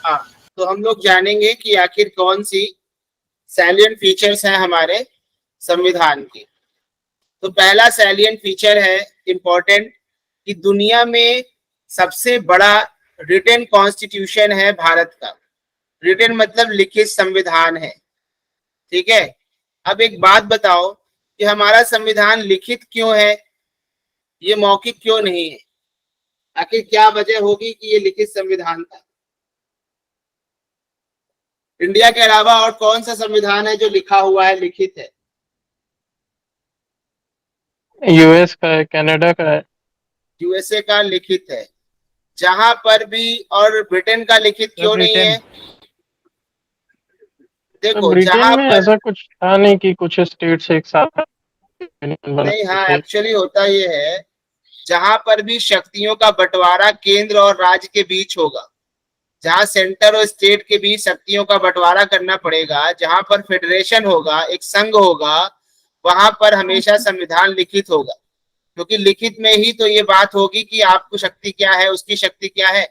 हाँ, तो हम लोग जानेंगे कि आखिर कौन सी सैलिएंट फीचर्स हैं हमारे संविधान की। तो पहला सैलिएंट फीचर है इम्पोर्टेंट, कि दुनिया में सबसे बड़ा रिटन कॉन्स्टिट्यूशन है भारत का। रिटन मतलब लिखित संविधान है। ठीक है। अब एक बात बताओ कि हमारा संविधान लिखित क्यों है, ये मौखिक क्यों नहीं है? आखिर क्या वजह होगी कि ये लिखित संविधान था? इंडिया के अलावा और कौन सा संविधान है जो लिखा हुआ है, लिखित है? यूएस का है, कनाडा का है। यूएसए का लिखित है, जहां पर भी। और ब्रिटेन का लिखित या क्यों नहीं ब्रिटेन। है? देखो, ब्रिटेन जहां में पर। ऐसा कुछ था नहीं कि कुछ स्टेट्स एक साथ यूनियन नहीं, बनाते हाँ, थे। एक्चुअली होता ये है, जहां पर भी शक्तियों का बंटवारा केंद्र और राज्य के बीच होगा, जहां सेंटर और स्टेट के बीच शक्तियों का बंटवारा करना पड़ेगा, जहां पर फेडरेशन होगा, एक संघ होगा, वहां पर हमेशा संविधान लिखित होगा। क्योंकि लिखित में ही तो ये बात होगी कि आपको शक्ति क्या है, उसकी शक्ति क्या है।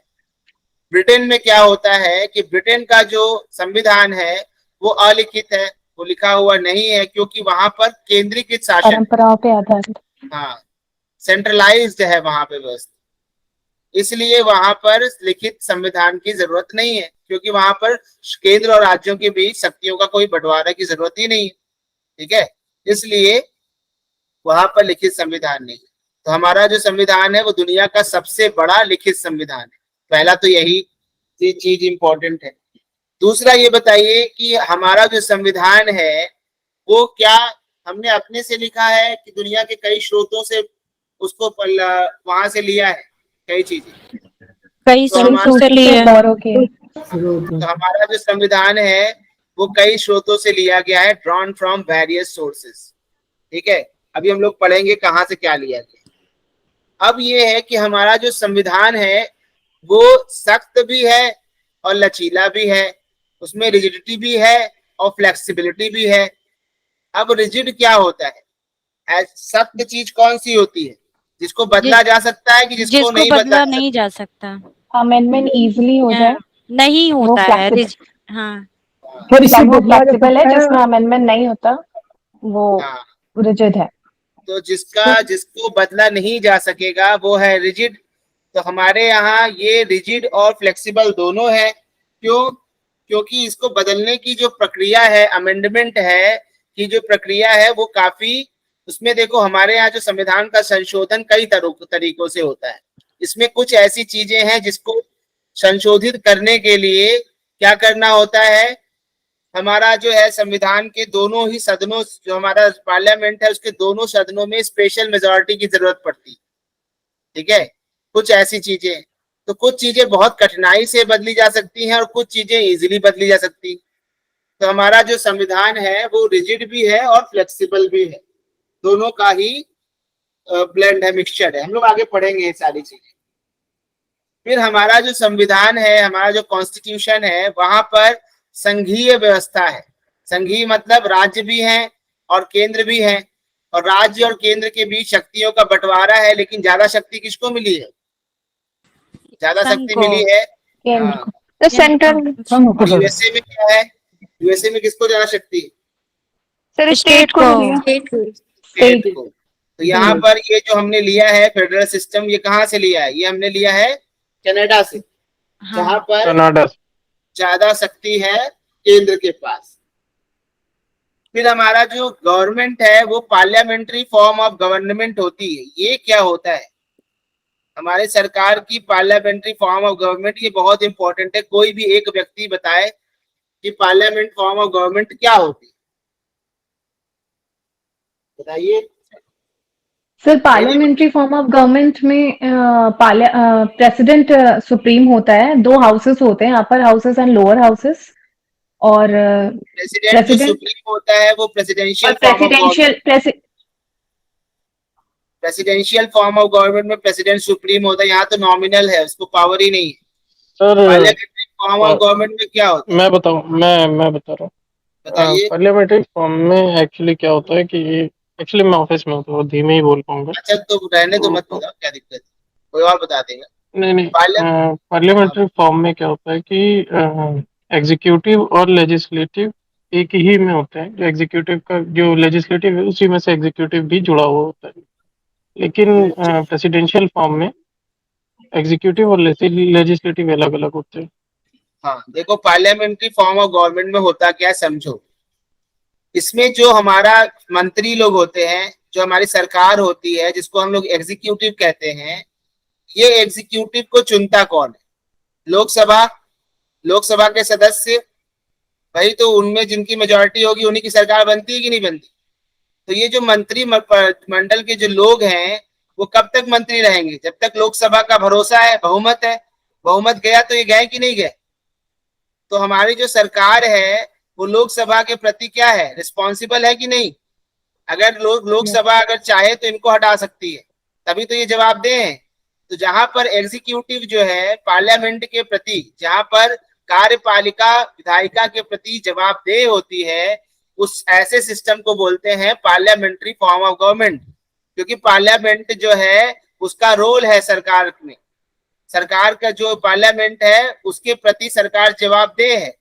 ब्रिटेन में क्या होता है कि ब्रिटेन का जो संविधान है वो अलिखित है, वो लिखा हुआ नहीं है, क्योंकि वहां पर केंद्रीकृत शासन है। परंपराओं पे आधारित। हाँ, सेंट्रलाइज्ड है वहां पे व्यवस्था। इसलिए वहां पर लिखित संविधान की जरूरत नहीं है, क्योंकि वहां पर केंद्र और राज्यों के बीच शक्तियों का कोई बंटवारा की जरूरत ही नहीं है। ठीक है। इसलिए वहां पर लिखित संविधान नहीं है। तो हमारा जो संविधान है वो दुनिया का सबसे बड़ा लिखित संविधान है। पहला तो यही चीज इंपॉर्टेंट है। दूसरा ये बताइए कि हमारा जो संविधान है वो क्या हमने अपने से लिखा है कि दुनिया के कई स्रोतों से उसको वहां से लिया है, कई चीजें। कई तो स्रोतों हमारा से लिए बोरो के तो हमारा जो संविधान है वो कई स्रोतों से लिया गया है, ड्रॉन फ्रॉम वेरियस सोर्सेस। ठीक है। अभी हम लोग पढ़ेंगे कहाँ से क्या लिया गया। अब ये है कि हमारा जो संविधान है वो सख्त भी है और लचीला भी है, उसमें रिजिडिटी भी है और फ्लेक्सिबिलिटी भी है। अब रिजिड क्या होता है? सख्त चीज कौन सी होती है? जिसको बदला जा सकता है कि जिसको जिसको नहीं बदला बदला जा नहीं सकता? जा सकता। अमेंडमेंट इजीली हो जाए, नहीं वो होता है फ्लेक्सिबल। हाँ। और इसे वो बदला जा फ्लेक्सिबल है, सकता जिसमें है। अमेंडमेंट नहीं होता वो हाँ, रिजिड है। तो जिसको बदला नहीं जा सकेगा वो है रिजिड। तो हमारे यहाँ ये रिजिड और फ्लेक्सिबल दोनों है। क्यों? क्योंकि इसको बदलने की जो प्रक्रिया है, अमेंडमेंट है की जो प्रक्रिया है वो काफी, उसमें देखो हमारे यहाँ जो संविधान का संशोधन कई तरीकों से होता है। इसमें कुछ ऐसी चीजें हैं जिसको संशोधित करने के लिए क्या करना होता है, हमारा जो है संविधान के दोनों ही सदनों, जो हमारा पार्लियामेंट है उसके दोनों सदनों में स्पेशल मेजोरिटी की जरूरत पड़ती है। ठीक है। कुछ ऐसी चीजें, तो कुछ चीजें बहुत कठिनाई से बदली जा सकती हैं और कुछ चीजें इजीली बदली जा सकती। तो हमारा जो संविधान है वो रिजिड भी है और फ्लेक्सिबल भी है, दोनों का ही ब्लेंड है, मिक्सचर है। हम लोग आगे पढ़ेंगे ये सारी चीजें। फिर हमारा जो संविधान है, हमारा जो कॉन्स्टिट्यूशन है, वहां पर संघीय व्यवस्था है। संघीय मतलब राज्य भी हैं और केंद्र भी है, और राज्य और केंद्र के बीच शक्तियों का बंटवारा है। लेकिन ज्यादा शक्ति किसको मिली है? ज्यादा संघ शक्ति को। मिली है, केंद्र हाँ, को, तो सेंट्रल यूएसए में क्या है? यूएसए में किसको ज्यादा शक्ति है? सर स्टेट स्टेट को को। मिली है। स्टेट को। तो यहाँ पर ये जो हमने लिया है फेडरल सिस्टम, ये कहाँ से लिया है? ये हमने लिया है कनाडा से, हाँ। जहां पर कनाडा। ज्यादा शक्ति है केंद्र के पास। फिर हमारा जो गवर्नमेंट है वो पार्लियामेंट्री फॉर्म ऑफ गवर्नमेंट होती है। ये क्या होता है? हमारे सरकार की पार्लियामेंट्री फॉर्म ऑफ गवर्नमेंट, ये बहुत इंपॉर्टेंट है। कोई भी एक व्यक्ति बताए कि पार्लियामेंट फॉर्म ऑफ गवर्नमेंट क्या होती है, बताइए। Sir parliamentary form of government में प्रेसिडेंट सुप्रीम होता है, दो हाउसेस होते हैं, अपर हाउसेस एंड लोअर हाउसेस, और प्रेसिडेंट जो प्रेसिडेंट सुप्रीम होता है वो और presidential form of government. Presidential form of government में प्रेसिडेंट सुप्रीम होता है, यहाँ तो नॉमिनल है, उसको पावर ही नहीं है। Sir parliamentary form of government में क्या होता है? मैं बता रहा हूँ। बताइए। पार्लियामेंट्री फॉर्म में एक्चुअली क्या होता है कि एक्चुअली मैं ऑफिस में हूँ तो धीमे ही बोल पाऊंगा। अच्छा, तो रहने दो, मत तो बताओ, क्या दिक्कत है, कोई और बता देगा। नहीं पार्लियामेंट। पार्लियामेंट्री फॉर्म में क्या होता है कि एग्जीक्यूटिव और लेजिस्लेटिव एक ही में होते हैं। जो एग्जीक्यूटिव का जो लेजिस्लेटिव है उसी में से एग्जीक्यूटिव भी जुड़ा हुआ होता है। लेकिन प्रेसिडेंशियल फॉर्म में एग्जीक्यूटिव और लेजिस्लेटिव अलग अलग होते हैं। हाँ देखो, पार्लियामेंट्री फॉर्म ऑफ गवर्नमेंट में होता क्या है समझो। इसमें जो हमारा मंत्री लोग होते हैं, जो हमारी सरकार होती है, जिसको हम लोग एग्जीक्यूटिव कहते हैं, ये एग्जीक्यूटिव को चुनता कौन है? लोकसभा। लोकसभा के सदस्य, भाई तो उनमें जिनकी मेजोरिटी होगी उन्हीं की सरकार बनती है कि नहीं बनती? तो ये जो मंत्री मंडल के जो लोग हैं, वो कब तक मंत्री रहेंगे? जब तक लोकसभा का भरोसा है, बहुमत है। बहुमत गया तो ये गए कि नहीं गए? तो हमारी जो सरकार है वो लोकसभा के प्रति क्या है, रिस्पॉन्सिबल है कि नहीं? अगर लोकसभा अगर चाहे तो इनको हटा सकती है, तभी तो ये जवाबदेह है। तो जहां पर एग्जीक्यूटिव जो है पार्लियामेंट के प्रति, जहां पर कार्यपालिका विधायिका के प्रति जवाबदेह होती है, उस ऐसे सिस्टम को बोलते हैं पार्लियामेंट्री फॉर्म ऑफ गवर्नमेंट। क्योंकि पार्लियामेंट जो है उसका रोल है सरकार में, सरकार का जो पार्लियामेंट है उसके प्रति सरकार जवाबदेह है।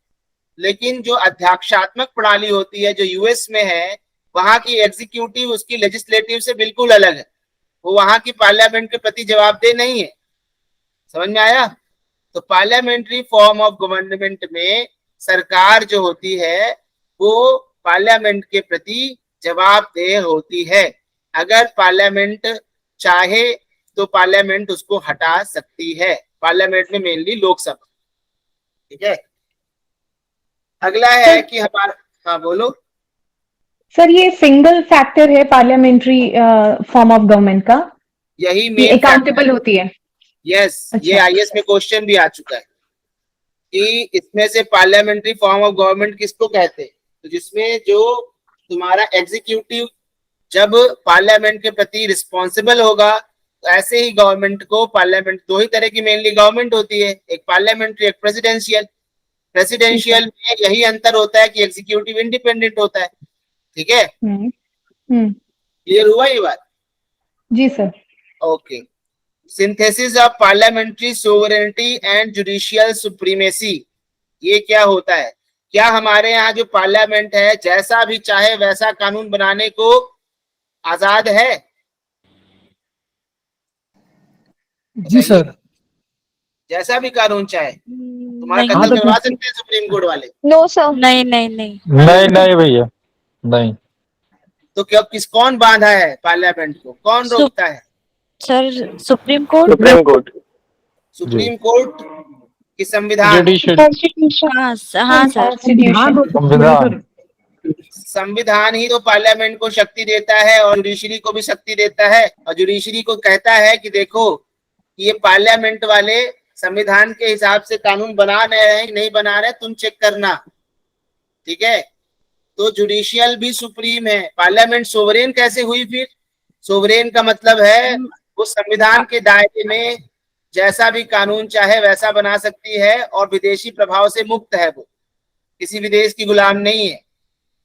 लेकिन जो अध्यक्षात्मक प्रणाली होती है जो यूएस में है, वहां की एग्जीक्यूटिव उसकी लेजिस्लेटिव से बिल्कुल अलग है। वो वहां की पार्लियामेंट के प्रति जवाबदेह नहीं है। समझ में आया? तो पार्लियामेंट्री फॉर्म ऑफ गवर्नमेंट में सरकार जो होती है वो पार्लियामेंट के प्रति जवाबदेह होती है। अगर पार्लियामेंट चाहे तो पार्लियामेंट उसको हटा सकती है। पार्लियामेंट में मेनली लोकसभा। ठीक है, अगला है कि हमारा, हाँ बोलो। सर ये सिंगल फैक्टर है पार्लियामेंट्री फॉर्म ऑफ गवर्नमेंट का, यही ये मेन अकाउंटेबल होती है? यस, अच्छा। ये आईएएस में क्वेश्चन भी आ चुका है कि इसमें से पार्लियामेंट्री फॉर्म ऑफ गवर्नमेंट किसको कहते हैं। तो जिसमें जो तुम्हारा एग्जीक्यूटिव जब पार्लियामेंट के प्रति रिस्पॉन्सिबल होगा, तो ऐसे ही गवर्नमेंट को, पार्लियामेंट दो ही तरह की मेनली गवर्नमेंट होती है, एक पार्लियामेंट्री एक प्रेसिडेंशियल। प्रेसिडेंशियल में यही अंतर होता है कि एग्जीक्यूटिव इंडिपेंडेंट होता है। ठीक है, क्लियर हुआ ये बात? जी sir. Okay. Synthesis of parliamentary sovereignty and judicial supremacy, ये क्या होता है? क्या हमारे यहाँ जो पार्लियामेंट है जैसा भी चाहे वैसा कानून बनाने को आजाद है? जी सर। जैसा भी कानून चाहे तुम्हारा नहीं कत्ल करवा सकते हैं सुप्रीम कोर्ट वाले? नो सर, नहीं नहीं नहीं। नहीं नहीं भैया, नहीं। तो क्या कौन बांधा है पार्लियामेंट को? कौन रोकता है? Sir supreme court. Supreme court, supreme court की संविधान। जुडिशियल। हाँ हाँ सर। संविधान। संविधान ही तो पार्लियामेंट को शक्ति देता है और जुडिशरी को भी शक्ति देता है। और जुडिशरी को कहता है कि देखो ये पार्लियामेंट वाले संविधान के हिसाब से कानून बना रहे हैं कि नहीं बना रहे, तुम चेक करना। ठीक है, तो जुडिशियल भी सुप्रीम है। पार्लियामेंट सोवरेन कैसे हुई फिर? सोवरेन का मतलब है वो संविधान के दायरे में जैसा भी कानून चाहे वैसा बना सकती है और विदेशी प्रभाव से मुक्त है, वो किसी भी देश की गुलाम नहीं है।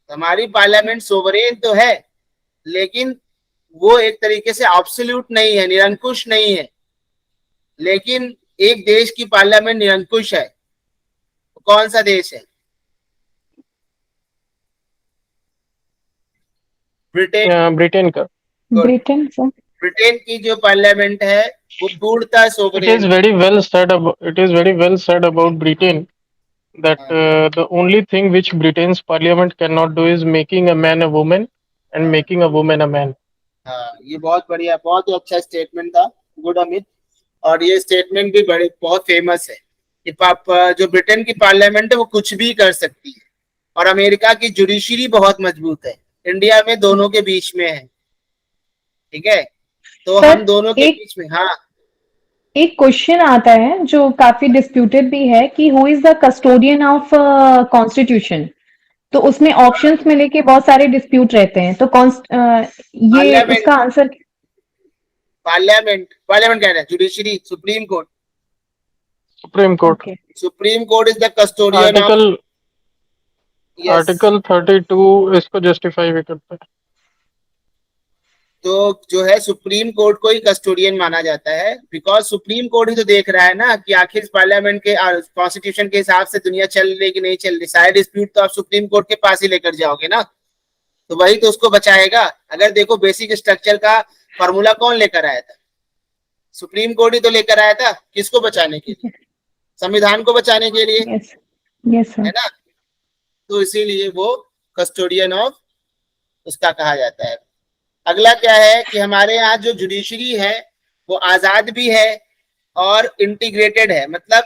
हमारी पार्लियामेंट सोवरेन तो है, लेकिन वो एक तरीके से एब्सोल्यूट नहीं है, निरंकुश नहीं है। लेकिन एक देश की पार्लियामेंट निरंकुश है। कौन सा देश है? ब्रिटेन। ब्रिटेन का। Britain sir. ब्रिटेन की जो पार्लियामेंट है वो पूर्णतः It is sovereign. very well said about, it is very well said about Britain that the only thing which Britain's parliament cannot do is making a man a woman and making a woman a man. हाँ, ये बहुत बढ़िया, बहुत ही अच्छा statement था। Good Amit. और ये statement भी बड़े बहुत फेमस है कि जो ब्रिटेन की पार्लियामेंट है वो कुछ भी कर सकती है। और अमेरिका की जुडिशरी बहुत मजबूत है, इंडिया में दोनों के बीच में है। ठीक है, तो सर, हम दोनों के बीच में। हाँ, एक क्वेश्चन आता है जो काफी डिस्प्यूटेड भी है कि who is the custodian of constitution. तो उसमें ऑप्शंस में लेके बहुत सारे डिस्प्यूट रहते हैं, तो ये उसका आंसर? पार्लियामेंट कह रहे हैं, judiciary, supreme court. Supreme Court. Supreme court is the custodian of. Article 32 इसको जस्टिफाई भी करता है। तो जो है सुप्रीम कोर्ट को ही कस्टोडियन माना जाता है, बिकॉज सुप्रीम कोर्ट ही तो देख रहा है ना कि आखिर पार्लियामेंट के कॉन्स्टिट्यूशन के हिसाब से दुनिया चल रही कि नहीं चल रही। सारे डिस्प्यूट तो आप सुप्रीम कोर्ट के पास ही लेकर जाओगे ना, तो वही तो उसको बचाएगा। अगर देखो बेसिक स्ट्रक्चर का फॉर्मूला कौन लेकर आया था? सुप्रीम कोर्ट ही तो लेकर आया था। किसको बचाने के लिए? संविधान को बचाने के लिए, यस यस है सर। ना। तो इसीलिए वो कस्टोडियन ऑफ उसका कहा जाता है। अगला क्या है कि हमारे यहाँ जो जुडिशरी है वो आजाद भी है और इंटीग्रेटेड है। मतलब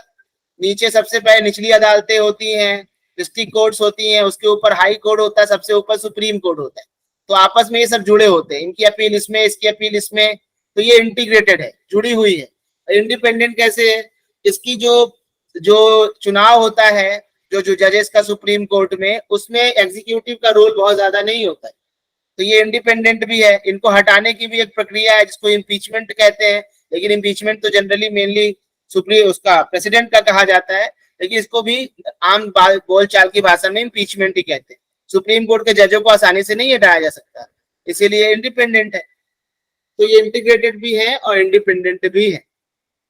नीचे सबसे पहले निचली अदालतें होती हैं, डिस्ट्रिक्ट कोर्ट्स होती हैं, उसके ऊपर हाई कोर्ट होता है, सबसे ऊपर सुप्रीम कोर्ट होता है। तो आपस में ये सब जुड़े होते हैं, इनकी अपील इसमें, इसकी अपील इसमें। तो ये इंटीग्रेटेड है, जुड़ी हुई है। इंडिपेंडेंट कैसे है? इसकी जो जो चुनाव होता है जो जजेस का सुप्रीम कोर्ट में, उसमें एग्जीक्यूटिव का रोल बहुत ज्यादा नहीं होता है। तो ये इंडिपेंडेंट भी है। इनको हटाने की भी एक प्रक्रिया है जिसको इम्पीचमेंट कहते हैं, लेकिन इम्पीचमेंट तो जनरली मेनली सुप्रीम उसका प्रेसिडेंट का कहा जाता है, लेकिन इसको भी आम बोलचाल की भाषा में इम्पीचमेंट ही कहते हैं। सुप्रीम कोर्ट के जजों को आसानी से नहीं हटाया जा सकता, इसीलिए इंडिपेंडेंट है। तो ये इंटीग्रेटेड भी है और इंडिपेंडेंट भी है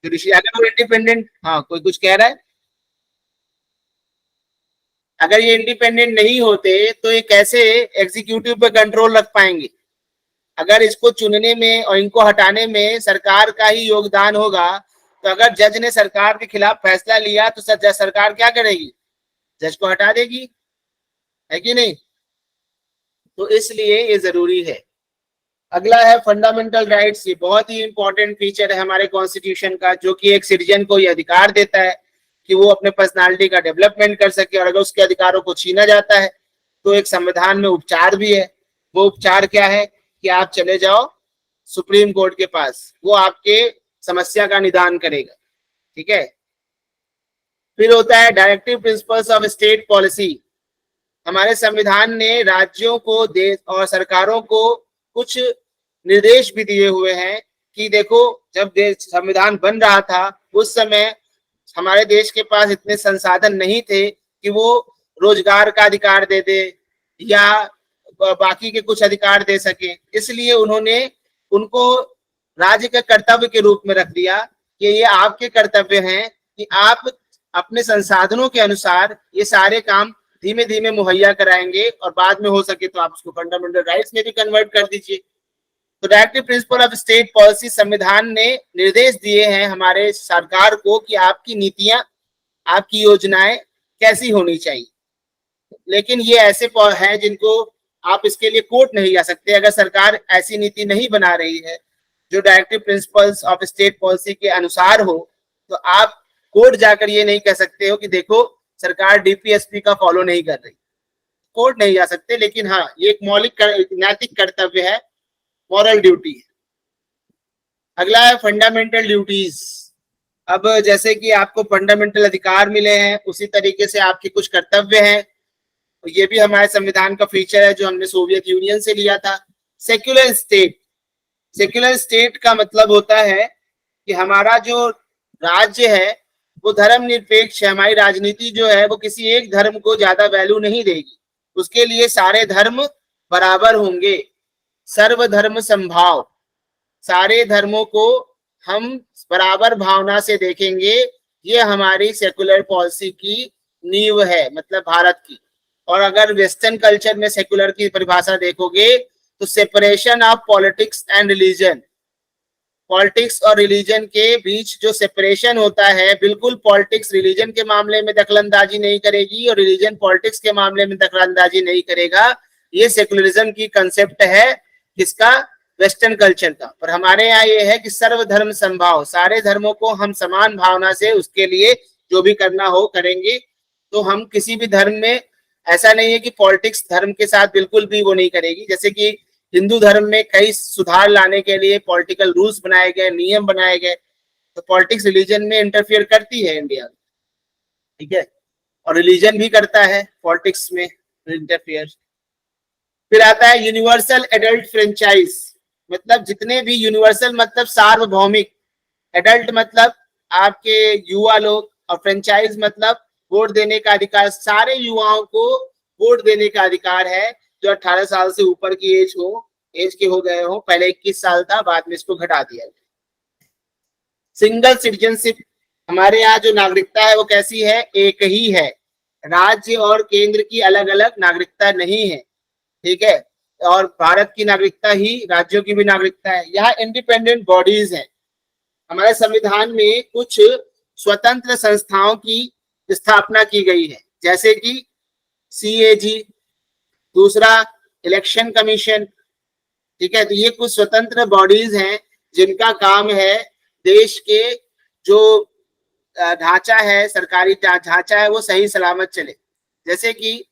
जुडिशरी। अगर वो इंडिपेंडेंट, हाँ कोई कुछ कह रहा है? अगर ये इंडिपेंडेंट नहीं होते तो ये कैसे एग्जीक्यूटिव पे कंट्रोल रख पाएंगे? अगर इसको चुनने में और इनको हटाने में सरकार का ही योगदान होगा, तो अगर जज ने सरकार के खिलाफ फैसला लिया तो सरकार क्या करेगी? जज को हटा देगी, है कि नहीं? तो इसलिए ये जरूरी है। अगला है फंडामेंटल राइट्स। ये बहुत ही इंपॉर्टेंट फीचर है हमारे कॉन्स्टिट्यूशन का, जो कि एक सिटीजन को ये अधिकार देता है कि वो अपने पर्सनालिटी का डेवलपमेंट कर सके। और अगर उसके अधिकारों को छीना जाता है तो एक संविधान में उपचार भी है। वो उपचार क्या है कि आप चले जाओ सुप्रीम कोर्ट के पास, वो आपके समस्या का निदान करेगा। ठीक है। फिर होता है directive principles of state policy. हमारे संविधान ने राज्यों को, देश और सरकारों को कुछ निर्देश भी दिए हुए हैं कि देखो, जब देश संविधान बन रहा था उस समय हमारे देश के पास इतने संसाधन नहीं थे कि वो रोजगार का अधिकार दे दे या बाकी के कुछ अधिकार दे सके। इसलिए उन्होंने उनको राज्य के कर्तव्य के रूप में रख दिया कि ये आपके कर्तव्य हैं कि आप अपने संसाधनों के अनुसार ये सारे काम धीमे धीमे मुहैया कराएंगे, और बाद में हो सके तो आप उसको फंडामेंटल राइट्स में भी कन्वर्ट कर दीजिए। तो directive principle of state policy, संविधान ने निर्देश दिए हैं हमारे सरकार को कि आपकी नीतियां, आपकी योजनाएं कैसी होनी चाहिए। लेकिन ये ऐसे हैं जिनको आप इसके लिए कोर्ट नहीं जा सकते। अगर सरकार ऐसी नीति नहीं बना रही है जो directive principles of state policy के अनुसार हो, तो आप कोर्ट जाकर ये नहीं कह सकते हो कि देखो सरकार डीपीएसपी का फॉलो नहीं कर रही। कोर्ट नहीं जा सकते। लेकिन हाँ, ये एक मौलिक नैतिक कर्तव्य है, मॉरल ड्यूटी है। अगला है फंडामेंटल ड्यूटीज। अब जैसे कि आपको फंडामेंटल अधिकार मिले हैं, उसी तरीके से आपके कुछ कर्तव्य हैं। तो ये भी हमारे संविधान का फीचर है जो हमने सोवियत यूनियन से लिया था। Secular state. सेक्युलर स्टेट का मतलब होता है कि हमारा जो राज्य है वो धर्मनिरपेक्ष है। हमारी राजनीति जो है वो किसी एक धर्म को ज्यादा वैल्यू नहीं देगी, उसके लिए सारे धर्म बराबर होंगे। सर्वधर्म समभाव, सारे धर्मों को हम बराबर भावना से देखेंगे। ये हमारी सेकुलर पॉलिसी की नींव है, मतलब भारत की। और अगर वेस्टर्न कल्चर में सेकुलर की परिभाषा देखोगे तो separation of politics and religion, politics और रिलीजन के बीच जो सेपरेशन होता है, बिल्कुल पॉलिटिक्स रिलीजन के मामले में दखलंदाजी नहीं करेगी और रिलीजन पॉलिटिक्स के मामले में दखलंदाजी नहीं करेगा। ये सेकुलरिज्म की कंसेप्ट है किसका? वेस्टर्न कल्चर का। पर हमारे यहाँ ये है कि सर्वधर्म समभाव, सारे धर्मों को हम समान भावना से उसके लिए जो भी करना हो करेंगे। तो हम किसी भी धर्म में ऐसा नहीं है कि पॉलिटिक्स धर्म के साथ बिल्कुल भी वो नहीं करेगी। जैसे कि हिंदू धर्म में कई सुधार लाने के लिए पॉलिटिकल रूल्स बनाए गए, नियम बनाए गए। तो पॉलिटिक्स रिलीजन में इंटरफियर करती है इंडिया, ठीक है, और रिलीजन भी करता है पॉलिटिक्स में इंटरफियर। फिर आता है यूनिवर्सल एडल्ट फ्रेंचाइज, मतलब जितने भी यूनिवर्सल मतलब सार्वभौमिक, एडल्ट मतलब आपके युवा लोग, और फ्रेंचाइज मतलब वोट देने का अधिकार। सारे युवाओं को वोट देने का अधिकार है जो 18 साल से ऊपर की एज हो, एज के हो गए हो, पहले 21 साल था, बाद में इसको घटा दिया गया। सिंगल सिटीजनशिप, हमारे यहाँ जो नागरिकता है वो कैसी है, एक ही है, राज्य और केंद्र की अलग अलग नागरिकता नहीं है, ठीक है, और भारत की नागरिकता ही राज्यों की भी नागरिकता है। यहाँ इंडिपेंडेंट बॉडीज हैं, हमारे संविधान में कुछ स्वतंत्र संस्थाओं की स्थापना की गई है, जैसे कि CAG, दूसरा इलेक्शन कमीशन, ठीक है। तो ये कुछ स्वतंत्र बॉडीज हैं जिनका काम है देश के जो ढांचा है, सरकारी ढांचा है, वो सही सलामत चले। जैसे कि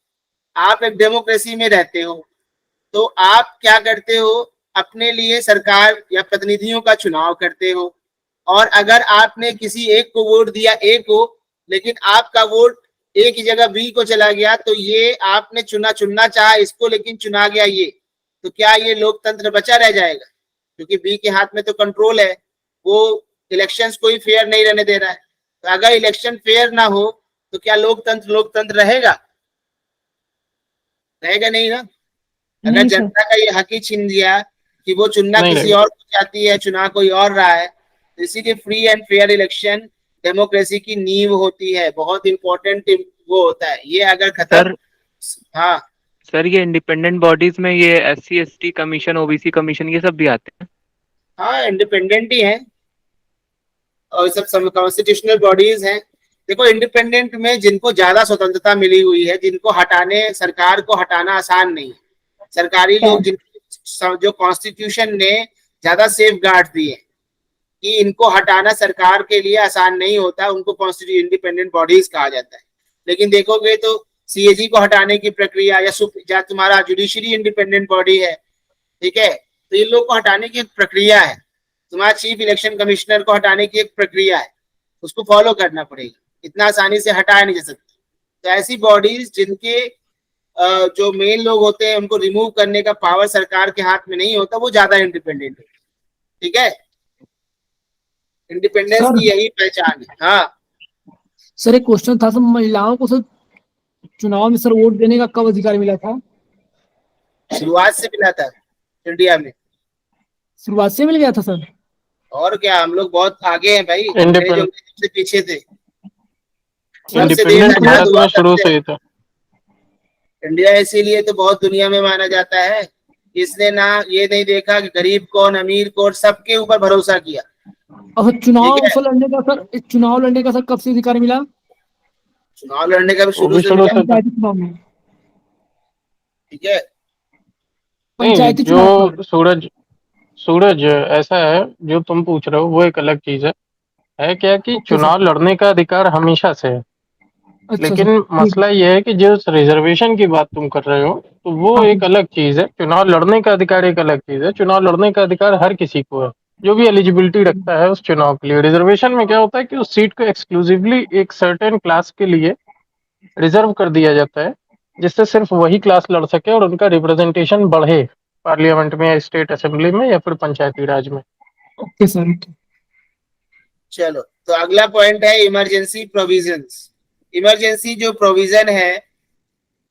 आप एक डेमोक्रेसी में रहते हो, तो आप क्या करते हो, अपने लिए सरकार या प्रतिनिधियों का चुनाव करते हो, और अगर आपने किसी एक को वोट दिया A को, लेकिन आपका वोट A की जगह B को चला गया, तो ये आपने चुनना चाहा इसको, लेकिन चुना गया ये, तो क्या ये लोकतंत्र बचा रह जाएगा? क्योंकि B के हाथ में तो कंट्रोल है, वो इलेक्शंस कोई फेयर नहीं रहने दे रहा है। तो अगर इलेक्शन फेयर ना हो तो क्या लोकतंत्र रहेगा? रहेगा नहीं ना। अगर नहीं सर। जनता का ये हक ही छीन दिया कि वो चुनना नहीं किसी रहेगा। और को चाहती है, चुनाव कोई और रहा है, तो इसीलिए free and fair election democracy की नींव होती है, बहुत इंपॉर्टेंट वो होता है। ये अगर खत्म, हाँ सर ये इंडिपेंडेंट बॉडीज में ये SC ST commission, OBC commission, ये सब भी आते हैं? हाँ, इंडिपेंडेंट ही है, और सब कॉन्स्टिट्यूशनल बॉडीज हैं। देखो, इंडिपेंडेंट में जिनको ज्यादा स्वतंत्रता मिली हुई है, जिनको हटाने, सरकार को हटाना आसान नहीं है, सरकारी लोग जो कॉन्स्टिट्यूशन ने ज्यादा सेफ गार्ड दिए कि इनको हटाना सरकार के लिए आसान नहीं होता, उनको कॉन्स्टिट्यूशन इंडिपेंडेंट बॉडीज कहा जाता है। लेकिन देखोगे तो CAG को हटाने की प्रक्रिया, या तुम्हारा जुडिशरी इंडिपेंडेंट बॉडी है, ठीक है, तो इन लोग को हटाने की एक प्रक्रिया है, तुम्हारा चीफ इलेक्शन कमिश्नर को हटाने की एक प्रक्रिया है, उसको फॉलो करना पड़ेगा, इतना आसानी से हटाया नहीं जा सकता। तो ऐसी बॉडीज जिनके जो मेन लोग होते हैं उनको रिमूव करने का पावर सरकार के हाथ में नहीं होता, वो ज्यादा इंडिपेंडेंट है, ठीक है। इंडिपेंडेंस सर- की यही पहचान है। हाँ सर एक क्वेश्चन था सर, महिलाओं को सर चुनाव में सर वोट देने का कब अधिकार मिला था? शुरुआत से मिला था इंडिया में, शुरुआत से मिल गया था सर? और क्या, हम लोग बहुत आगे हैं भाई, अंग्रेजों से पीछे थे। इंडिपेंडेंट भारत में शुरू से ही था। इंडिया इसीलिए तो बहुत दुनिया में माना जाता है, इसने ना ये नहीं देखा कि गरीब कौन अमीर कौन, सबके ऊपर भरोसा किया। और चुनाव ठीक है। सर लड़ने का सर, इस चुनाव लड़ने का सर कब से अधिकार मिला? चुनाव लड़ने का भी वो भी शुरू से शुरू मिला, से था। पंचायती चुनाव में। ठीक है। नहीं, पंचायती चुनाव जो सूरज ऐसा है, जो तुम पूछ रहे हो वो एक अलग चीज है क्या कि ओके चुनाव सर। लड़ने का अधिकार हमेशा से है, अच्छा लेकिन सर, ठीक। मसला ये है कि जो रिजर्वेशन की बात तुम कर रहे हो, तो वो हाँ। एक अलग चीज है। चुनाव लड़ने का अधिकार एक अलग चीज है। चुनाव लड़ने का अधिकार हर किसी को है जो भी एलिजिबिलिटी रखता है उस चुनाव के लिए। रिजर्वेशन में क्या होता है कि उस सीट को एक्सक्लूसिवली एक सर्टेन क्लास के लिए रिजर्व कर दिया जाता है, जिससे सिर्फ वही क्लास लड़ सके और उनका रिप्रेजेंटेशन बढ़े पार्लियामेंट में या स्टेट असेंबली में या फिर पंचायती राज में। Okay sir, okay. चलो, तो अगला पॉइंट है इमरजेंसी प्रोविजंस। इमरजेंसी जो प्रोविजन है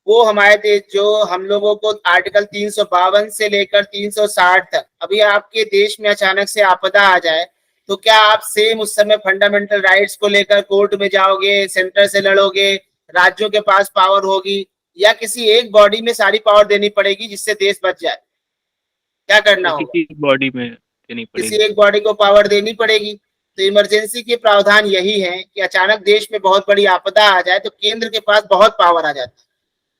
वो हमारे देश, जो हम लोगों को आर्टिकल 352 से लेकर 360 तक, अभी आपके देश में अचानक से आपदा आ जाए तो क्या आप सेम उस समय फंडामेंटल राइट्स को लेकर कोर्ट में जाओगे, सेंटर से लड़ोगे, राज्यों के पास पावर होगी, या किसी एक बॉडी में सारी पावर देनी पड़ेगी जिससे देश बच जाए? क्या करना होगा? किसी बॉडी में देनी किसी पड़ेगी। एक बॉडी को पावर देनी पड़ेगी। तो इमरजेंसी के प्रावधान यही है कि अचानक देश में बहुत बड़ी आपदा आ जाए तो केंद्र के पास बहुत पावर आ जाता है,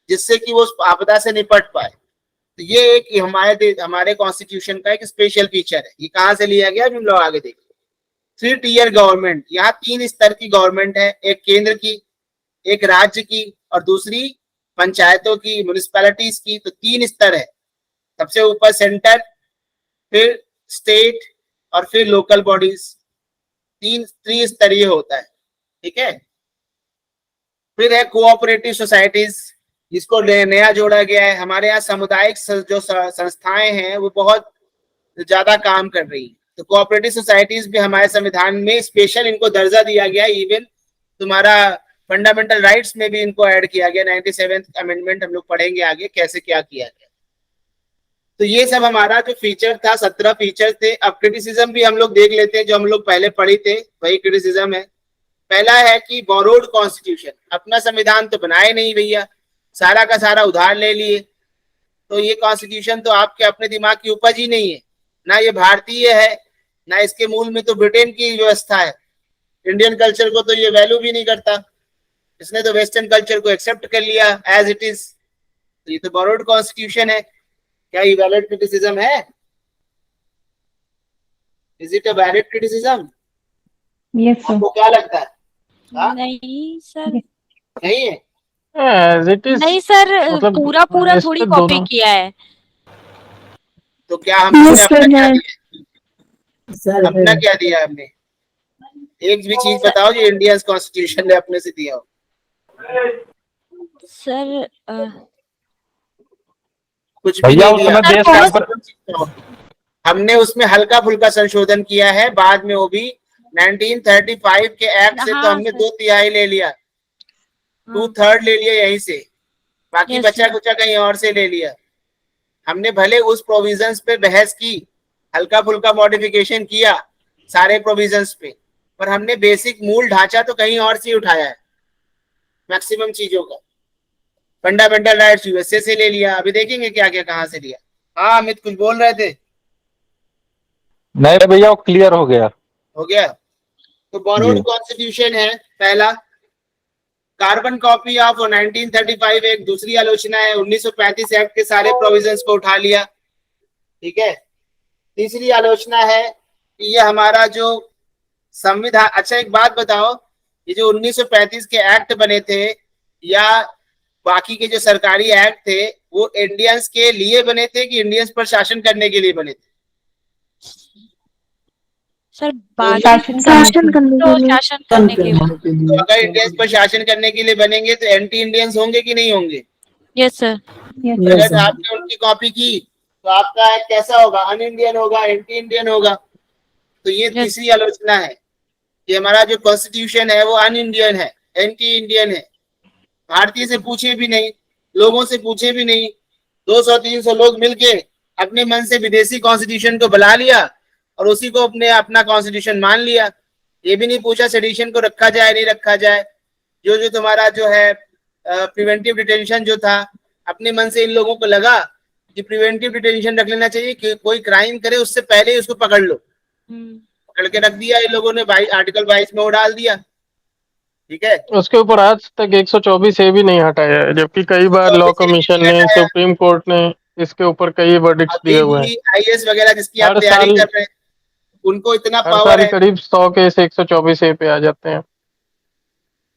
जिससे कि वो उस आपदा से निपट पाए। तो ये एक हमारे कॉन्स्टिट्यूशन का एक स्पेशल फीचर है। ये कहाँ से लिया गया, हम लोग आगे देखेंगे। 3 टियर गवर्नमेंट, यहाँ 3 स्तर की गवर्नमेंट है, एक केंद्र की, एक राज्य की, और दूसरी पंचायतों की, म्युनिसिपैलिटीज की। तो 3 स्तर है, सबसे ऊपर सेंटर, फिर स्टेट, और फिर लोकल बॉडीज। 3 त्रिस्तरीय होता है, ठीक है। फिर है कोऑपरेटिव सोसाइटीज, जिसको नया जोड़ा गया है। हमारे यहाँ सामुदायिक जो संस्थाएं हैं वो बहुत ज्यादा काम कर रही है। तो कोऑपरेटिव सोसाइटीज भी हमारे संविधान में स्पेशल इनको दर्जा दिया गया है। इवन तुम्हारा फंडामेंटल राइट्स में भी इनको ऐड किया गया। 97th अमेंडमेंट हम लोग पढ़ेंगे आगे कैसे क्या किया गया। तो ये सब हमारा जो फीचर था, 17 फीचर थे। अब क्रिटिसिज्म भी हम लोग देख लेते हैं, जो हम लोग पहले पढ़ी थे वही क्रिटिसिज्म है। पहला है कि बोरोड कॉन्स्टिट्यूशन, अपना संविधान तो बनाए नहीं भैया, सारा का सारा उधार ले लिए। तो ये कॉन्स्टिट्यूशन तो आपके अपने दिमाग की उपज ही नहीं है, ना ये भारतीय है, ना इसके मूल में तो ब्रिटेन की व्यवस्था है। इंडियन कल्चर को तो ये वैल्यू भी नहीं करता, इसने तो वेस्टर्न कल्चर को एक्सेप्ट कर लिया एज इट इज। तो ये तो बोरोड कॉन्स्टिट्यूशन है। क्या ये वैलिड क्रिटिसिज्म है? Is it a valid criticism? Yes sir. आपको क्या लगता है? हाँ? नहीं सर, नहीं है? एज इट इज नहीं सर, मतलब पूरा पूरा इस थोड़ी पे कॉपी दोनों किया है। तो क्या हमने Yes, अपना sir, क्या मैं- दिया? अपना क्या दिया हमने? एक भी चीज बताओ जो इंडियन कॉन्स्टिट्यूशन ने अपने से दिया हो। सर कुछ भी भैया नहीं उस दिया। समय देश बहुत- का हमने उसमें हल्का फुल्का संशोधन किया है बाद में, वो भी 1935 के एक्ट से। तो हाँ, हमने सर। 2/3 ले लिया, हाँ, 2/3 ले लिया यहीं से, बाकी Yes, बचा sir. कुचा कहीं और से ले लिया। हमने भले उस प्रोविजंस पे बहस की, हल्का फुल्का मॉडिफिकेशन किया सारे प्रोविजंस पे, पर हमने बेसिक मूल ढांचा तो कहीं और से उठाया है मैक्सिमम चीजों का। फंडामेंटल राइट्स यूएसए से ले लिया, अभी देखेंगे क्या क्या कहां से लिया। हाँ अमित कुछ बोल रहे थे? नहीं भैया वो क्लियर हो गया। हो गया। तो बोरोड जी। कॉन्स्टिट्यूशन है पहला। कार्बन कॉपी ऑफ 1935 एक दूसरी आलोचना है। 1935 एक्ट के सारे प्रोविजंस को उठा लिया, ठीक है। तीसरी आलोचना है कि ये हमारा जो संविधान, अच्छा एक बात बताओ, ये जो 1935 के एक्ट बने थे या बाकी के जो सरकारी एक्ट थे, वो इंडियंस के लिए बने थे कि इंडियंस पर शासन करने के लिए बने थे? सर शासन करने तो शासन करने के लिए। तो अगर इंडियंस पर शासन करने के लिए बनेंगे तो एंटी इंडियंस होंगे कि नहीं होंगे? Yes sir. अगर आपने उनकी कॉपी की तो आपका एक्ट कैसा होगा? अन इंडियन होगा, एंटी इंडियन होगा। तो ये Yes. तीसरी आलोचना है कि हमारा जो कॉन्स्टिट्यूशन है वो अन इंडियन है, एंटी इंडियन है। भारतीय से पूछे भी नहीं, लोगों से पूछे भी नहीं, 200-300 लोग मिलके अपने मन से विदेशी कॉन्स्टिट्यूशन को बुला लिया और उसी को अपने अपना कॉन्स्टिट्यूशन मान लिया। ये भी नहीं पूछा सेडिशन को रखा जाए नहीं रखा जाए। जो जो तुम्हारा जो है प्रिवेंटिव डिटेंशन जो था, अपने मन से इन लोगों को लगा कि प्रिवेंटिव डिटेंशन रख लेना चाहिए कि कोई क्राइम करे उससे पहले ही उसको पकड़ लो, पकड़ के रख दिया इन लोगों ने, आर्टिकल 22 में वो डाल दिया, ठीक है। उसके ऊपर आज तक 124 ए भी नहीं हटाया है, जबकि कई बार लॉ 124A कमीशन नहीं ने, हटाया। सुप्रीम कोर्ट ने इसके ऊपर कई वर्डिक्ट्स दिए अभी हुए हैं। भी आईएएस वगैरह जिसकी आप हर तैयारी साल कर रहे हैं, उनको इतना हर पावर साल है। करीब 100 केस 124 ए पे आ जाते हैं।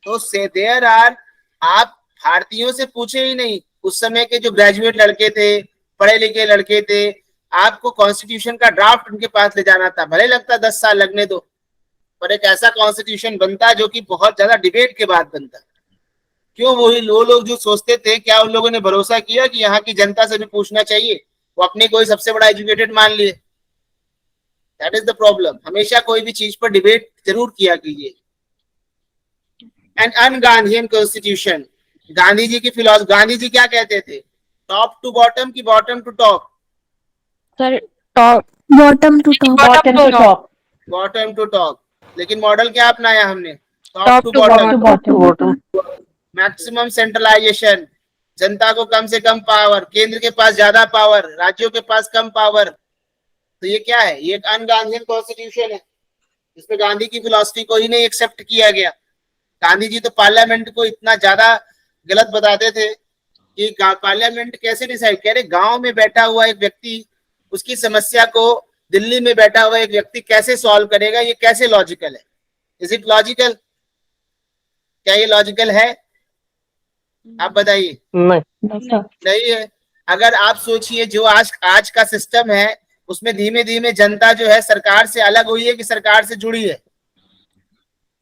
तो से देयर आर, आप भारतीयों से पूछे ही नहीं, उस समय के जो ग्रेजुएट लड़के थे, पढ़े लिखे लड़के थे, आपको कॉन्स्टिट्यूशन का ड्राफ्ट उनके पास ले जाना था। भले लगता 10 साल लगने दो, पर एक ऐसा कॉन्स्टिट्यूशन बनता जो कि बहुत ज्यादा डिबेट के बाद बनता। क्यों? वही वो लोग जो सोचते थे, क्या उन लोगों ने भरोसा किया कि यहाँ की जनता से भी पूछना चाहिए? वो अपने को ही सबसे बड़ा एजुकेटेड मान लिए। That is the problem. हमेशा कोई भी चीज पर डिबेट जरूर किया कीजिए। And unGandhian constitution, Gandhi ji की फिलॉसफी, गांधी जी क्या कहते थे? टॉप टू बॉटम की bottom to top? Sir top, bottom to top. Bottom to top. Bottom to top. लेकिन मॉडल क्या अपनाया हमने? Top Top to to bottom. Bottom. Maximum centralisation, जनता को कम से कम पावर, केंद्र के पास ज्यादा पावर, राज्यों के पास कम पावर। तो ये क्या है? ये एक अनगांधीयन कॉन्स्टिट्यूशन है, इसमें गांधी की फिलॉसफी को ही नहीं एक्सेप्ट किया गया। गांधी जी तो पार्लियामेंट को इतना ज्यादा गलत बताते थे कि पार्लियामेंट कैसे डिसाइड करे, गांव में बैठा हुआ एक व्यक्ति उसकी समस्या को दिल्ली में बैठा हुआ एक व्यक्ति कैसे सॉल्व करेगा? ये कैसे लॉजिकल है? Is it logical? क्या ये लॉजिकल है? आप बताइए। नहीं, नहीं है। अगर आप सोचिए जो आज का सिस्टम है, उसमें धीमे धीमे जनता जो है सरकार से अलग हुई है कि सरकार से जुड़ी है?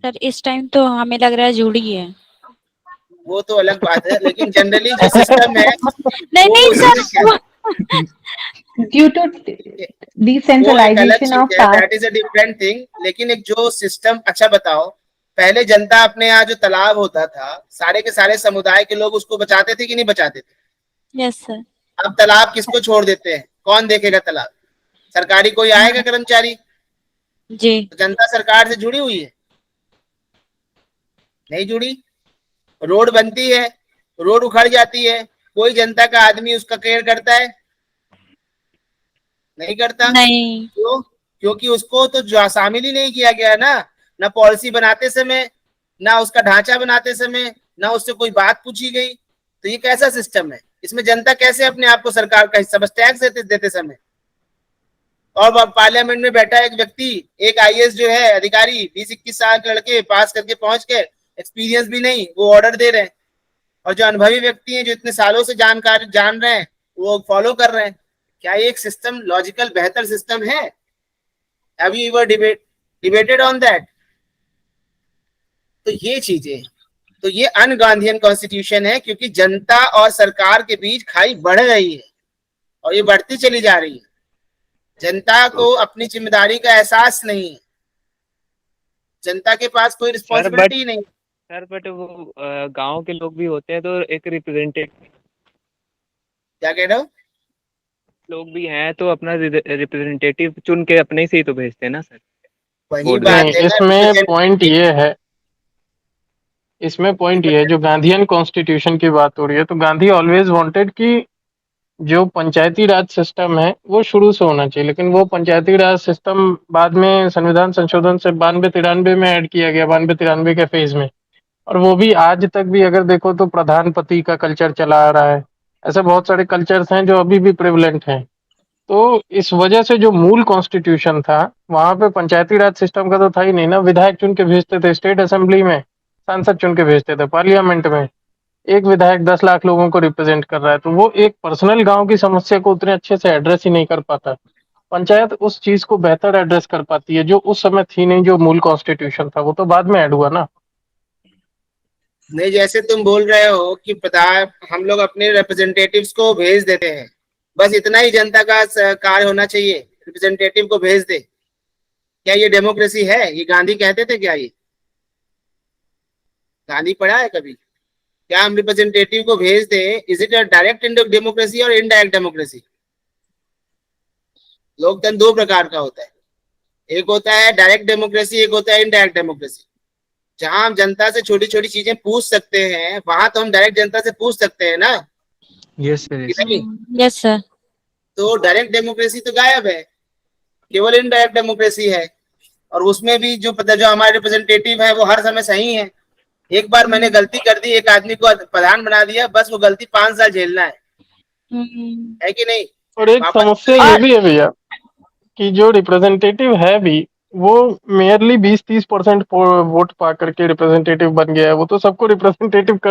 सर इस टाइम तो हमें लग रहा है जुड़ी है। वो तो अलग बात है, लेकिन जनरली जो सिस्टम है नहीं वो नहीं उसमें सर, ड्यू टू वो एक अलग डिसेंट्रलाइजेशन ऑफ चीज है, that is a different thing. लेकिन एक जो सिस्टम, अच्छा बताओ, पहले जनता अपने यहाँ जो तालाब होता था, सारे के सारे समुदाय के लोग उसको बचाते थे कि नहीं बचाते थे? Yes sir. अब तालाब किसको छोड़ देते हैं? कौन देखेगा तालाब? सरकारी कोई आएगा कर्मचारी? जी। तो जनता सरकार से जुड़ी हुई है? नहीं जुड़ी। रोड बनती है, रोड उखड़ जाती है, कोई जनता का आदमी उसका केयर करता है? नहीं करता। नहीं। क्यों? क्योंकि उसको तो शामिल ही नहीं किया गया ना पॉलिसी बनाते समय, ना उसका ढांचा बनाते समय, ना उससे कोई बात पूछी गई। तो ये कैसा सिस्टम है? इसमें जनता कैसे अपने आप को सरकार का हिस्सा, बस टैक्स देते समय। और पार्लियामेंट में बैठा एक व्यक्ति, एक आईएएस जो है अधिकारी, 20-21 साल के लड़के पास करके पहुंच के, एक्सपीरियंस भी नहीं, वो ऑर्डर दे रहे हैं। और जो अनुभवी व्यक्ति हैं, जो इतने सालों से जान रहे हैं, वो फॉलो कर रहे हैं। क्या ये एक सिस्टम लॉजिकल बेहतर सिस्टम है? Have you ever debated on that? तो ये चीजें, तो ये अन गांधीयन कॉन्स्टिट्यूशन है, क्योंकि जनता और सरकार के बीच खाई बढ़ रही है और ये बढ़ती चली जा रही है। जनता को अपनी जिम्मेदारी का एहसास नहीं है, जनता के पास कोई रिस्पॉन्सिबिलिटी नहीं। सर बट वो गांव के लोग भी होते हैं, तो एक रिप्रेजेंटेटिव क्या कह रहे हो? लोग भी हैं, तो अपना रिप्रेजेंटेटिव चुन के अपने से ही तो भेजते हैं ना सर। वही बोर्ड बात नहीं, है ना, इसमें पॉइंट ये है, इसमें पॉइंट ये है, जो गांधीयन कॉन्स्टिट्यूशन की बात हो रही है, तो गांधी ऑलवेज वांटेड कि जो पंचायती राज सिस्टम है वो शुरू से होना चाहिए, लेकिन वो पंचायती राज सिस्टम बाद में संविधान संशोधन से 92-93 में ऐड किया गया, 92-93 के फेज में। और वो भी आज तक भी अगर देखो तो प्रधानपति का कल्चर चला आ रहा है। ऐसे बहुत सारे कल्चर्स हैं जो अभी भी प्रिवलेंट हैं। तो इस वजह से जो मूल कॉन्स्टिट्यूशन था, वहां पे पंचायती राज सिस्टम का तो था ही नहीं ना। विधायक चुन के भेजते थे स्टेट असेंबली में, सांसद चुन के भेजते थे पार्लियामेंट में। एक विधायक 10 लाख लोगों को रिप्रेजेंट कर रहा है, तो वो एक पर्सनल गांव की समस्या को उतने अच्छे से एड्रेस ही नहीं कर पाता। पंचायत उस चीज को बेहतर एड्रेस कर पाती है, जो उस समय थी नहीं, जो मूल कॉन्स्टिट्यूशन था, वो तो बाद में ऐड हुआ ना। नहीं, जैसे तुम बोल रहे हो कि प्रधान, हम लोग अपने रिप्रेजेंटेटिव्स को भेज देते हैं, बस इतना ही जनता का कार्य होना चाहिए, रिप्रेजेंटेटिव को भेज दे। क्या ये डेमोक्रेसी है? ये गांधी कहते थे क्या? ये गांधी पढ़ा है कभी? क्या हम रिप्रेजेंटेटिव को भेज दें? Is it a direct democracy और इनडायरेक्ट डेमोक्रेसी? लोकतंत्र दो प्रकार का होता है, एक होता है डायरेक्ट डेमोक्रेसी, एक होता है इनडायरेक्ट डेमोक्रेसी। जहां हम जनता से छोटी छोटी चीजें पूछ सकते हैं, वहां तो हम डायरेक्ट जनता से पूछ सकते हैं ना, यस सर। कि नहीं? Yes sir. तो डायरेक्ट डेमोक्रेसी तो गायब है, केवल इनडायरेक्ट डेमोक्रेसी है। और उसमें भी जो जो हमारे रिप्रेजेंटेटिव है वो हर समय सही है। एक बार मैंने गलती कर दी, एक आदमी को प्रधान बना दिया, बस वो गलती 5 साल झेलना है कि नहीं? और एक वापस समस्या ये भी है भैया कि जो रिप्रेजेंटेटिव है भी, वो मेयरली 20-30% वोट पा करके रिप्रेजेंटेटिव बन गया है। वो तो सबको रिप्रेजेंट